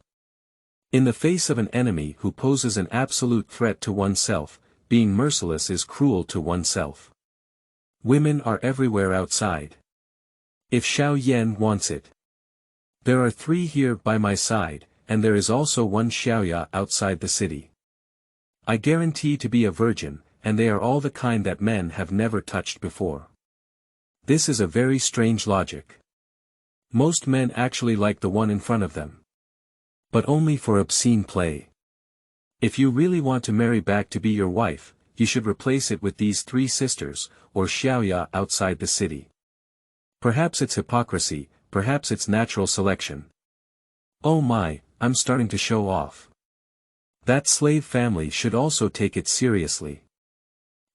In the face of an enemy who poses an absolute threat to oneself, being merciless is cruel to oneself. Women are everywhere outside. If Xiao wants it. There are 3 here by my side, and there is also one Xiaoya outside the city. I guarantee to be a virgin, and they are all the kind that men have never touched before. This is a very strange logic. Most men actually like the one in front of them. But only for obscene play. If you really want to marry back to be your wife, you should replace it with these 3 sisters, or Xiaoya outside the city. Perhaps it's hypocrisy, perhaps it's natural selection. Oh my, I'm starting to show off. That slave family should also take it seriously.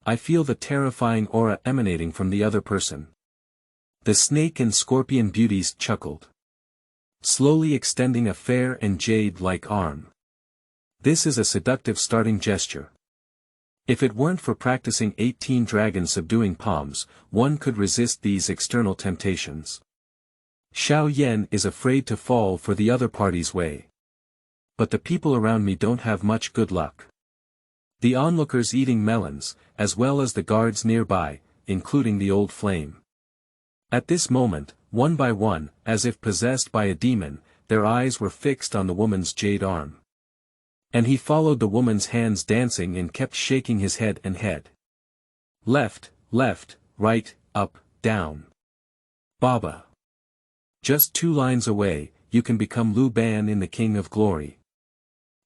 I feel the terrifying aura emanating from the other person. The snake and scorpion beauties chuckled. Slowly extending a fair and jade-like arm. This is a seductive starting gesture. If it weren't for practicing 18 dragon subduing palms, one could resist these external temptations. Xiao is afraid to fall for the other party's way. But the people around me don't have much good luck. The onlookers eating melons, as well as the guards nearby, including the old flame. At this moment, one by one, as if possessed by a demon, their eyes were fixed on the woman's jade arm. And he followed the woman's hands dancing and kept shaking his head and head. Left, right, up, down. Baba. Just 2 lines away, you can become Lu Ban in the King of Glory.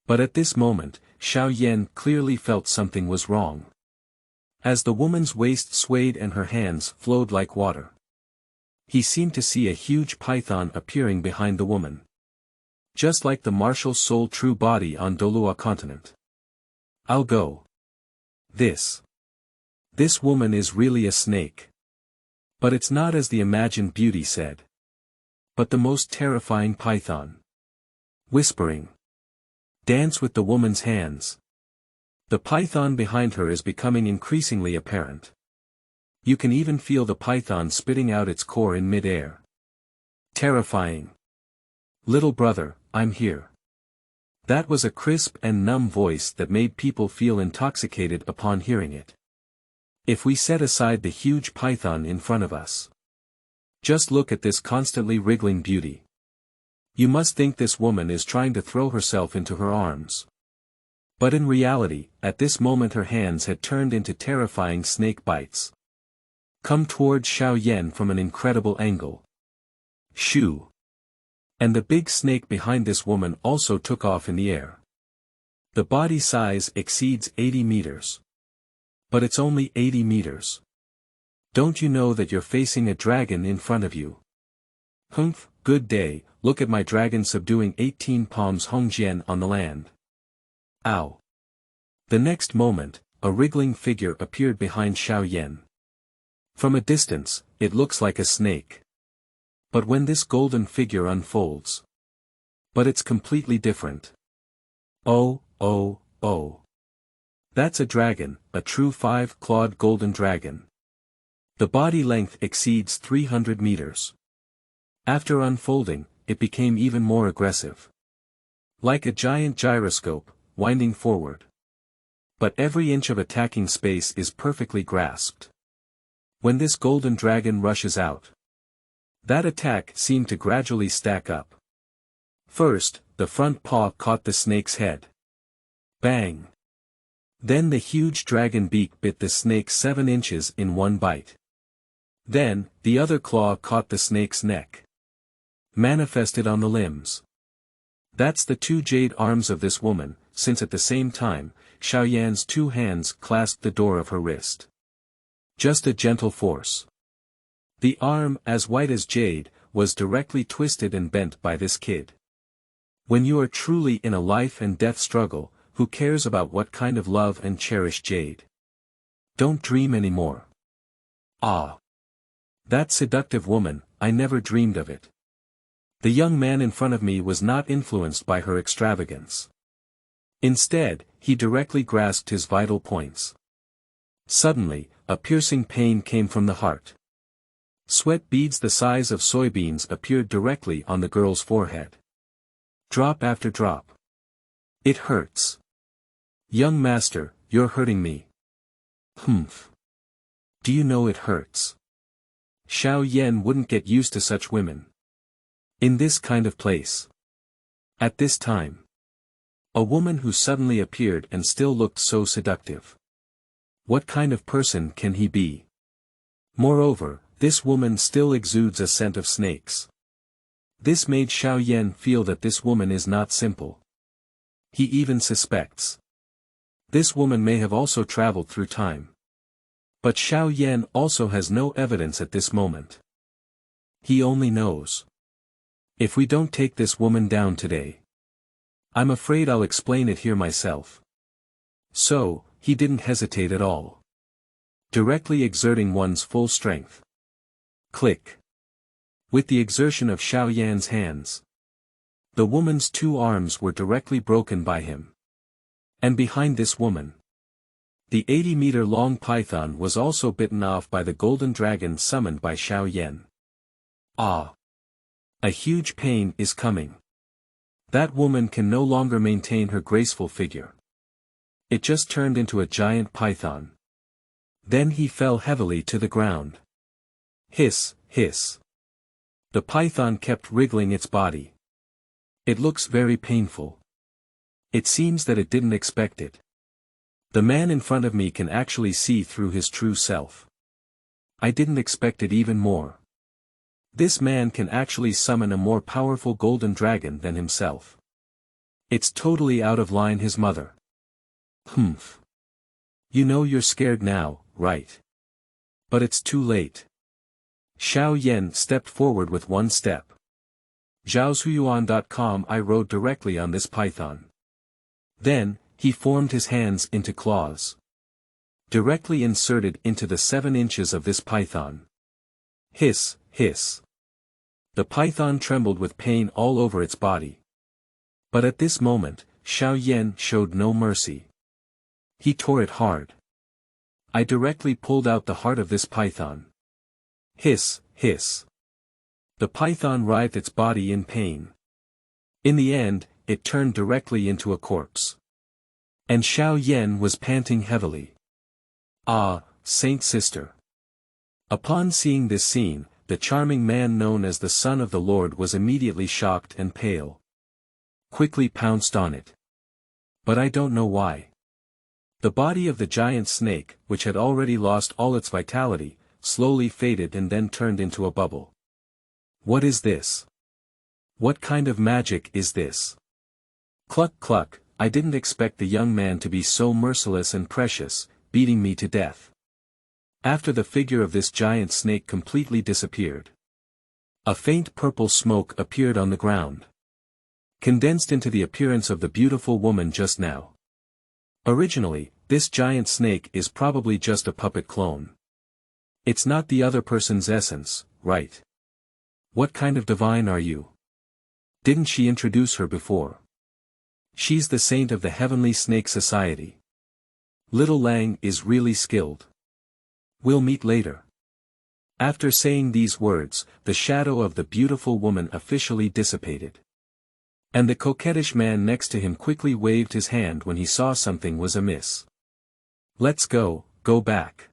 But at this moment, Xiao clearly felt something was wrong. As the woman's waist swayed and her hands flowed like water. He seemed to see a huge python appearing behind the woman. Just like the martial soul true body on Dolua continent. I'll go. This woman is really a snake. But it's not as the imagined beauty said. But the most terrifying python. Whispering. Dance with the woman's hands. The python behind her is becoming increasingly apparent. You can even feel the python spitting out its core in mid-air. Terrifying. Little brother, I'm here. That was a crisp and numb voice that made people feel intoxicated upon hearing it. If we set aside the huge python in front of us. Just look at this constantly wriggling beauty. You must think this woman is trying to throw herself into her arms. But in reality, at this moment her hands had turned into terrifying snake bites. Come towards Xiao from an incredible angle. Shoo. And the big snake behind this woman also took off in the air. The body size exceeds 80 meters. But it's only 80 meters. Don't you know that you're facing a dragon in front of you? Humph, good day, look at my dragon subduing 18 palms Hongjian on the land. Ow. The next moment, a wriggling figure appeared behind Xiao. From a distance, it looks like a snake. But when this golden figure unfolds. But it's completely different. Oh, oh, oh. That's a dragon, a true 5-clawed golden dragon. The body length exceeds 300 meters. After unfolding, it became even more aggressive. Like a giant gyroscope, winding forward. But every inch of attacking space is perfectly grasped. When this golden dragon rushes out, that attack seemed to gradually stack up. First, the front paw caught the snake's head. Bang! Then the huge dragon beak bit the snake 7 inches in one bite. Then, the other claw caught the snake's neck. Manifested on the limbs. That's the 2 jade arms of this woman, since at the same time, Xiaoyan's 2 hands clasped the door of her wrist. Just a gentle force. The arm, as white as jade, was directly twisted and bent by this kid. When you are truly in a life and death struggle, who cares about what kind of love and cherish jade? Don't dream anymore. Ah. That seductive woman, I never dreamed of it. The young man in front of me was not influenced by her extravagance. Instead, he directly grasped his vital points. Suddenly, a piercing pain came from the heart. Sweat beads the size of soybeans appeared directly on the girl's forehead. Drop after drop. It hurts. Young master, you're hurting me. Humph. Do you know it hurts? Xiao wouldn't get used to such women. In this kind of place. At this time. A woman who suddenly appeared and still looked so seductive. What kind of person can he be? Moreover, this woman still exudes a scent of snakes. This made Xiao feel that this woman is not simple. He even suspects. This woman may have also traveled through time. But Xiao also has no evidence at this moment. He only knows. If we don't take this woman down today. I'm afraid I'll explain it here myself. So, he didn't hesitate at all. Directly exerting one's full strength. Click. With the exertion of Xiao hands. The woman's 2 arms were directly broken by him. And behind this woman. The 80-meter-long python was also bitten off by the golden dragon summoned by Xiao. Ah! A huge pain is coming. That woman can no longer maintain her graceful figure. It just turned into a giant python. Then he fell heavily to the ground. Hiss, hiss. The python kept wriggling its body. It looks very painful. It seems that it didn't expect it. The man in front of me can actually see through his true self. I didn't expect it even more. This man can actually summon a more powerful golden dragon than himself. It's totally out of line his mother. Humph. You know you're scared now, right? But it's too late. Xiao stepped forward with 1 step. Xuanhuan.com I rode directly on this python. Then, he formed his hands into claws. Directly inserted into the 7 inches of this python. Hiss, hiss. The python trembled with pain all over its body. But at this moment, Xiao showed no mercy. He tore it hard. I directly pulled out the heart of this python. Hiss, hiss. The python writhed its body in pain. In the end, it turned directly into a corpse. And Xiao was panting heavily. Ah, Saint Sister. Upon seeing this scene, the charming man known as the Son of the Lord was immediately shocked and pale. Quickly pounced on it. But I don't know why. The body of the giant snake, which had already lost all its vitality, slowly faded and then turned into a bubble. What is this? What kind of magic is this? Cluck cluck, I didn't expect the young man to be so merciless and precious, beating me to death. After the figure of this giant snake completely disappeared. A faint purple smoke appeared on the ground, condensed into the appearance of the beautiful woman just now. Originally, this giant snake is probably just a puppet clone. It's not the other person's essence, right? What kind of divine are you? Didn't she introduce her before? She's the saint of the Heavenly Snake Society. Little Lang is really skilled. We'll meet later. After saying these words, the shadow of the beautiful woman officially dissipated. And the coquettish man next to him quickly waved his hand when he saw something was amiss. Let's go back.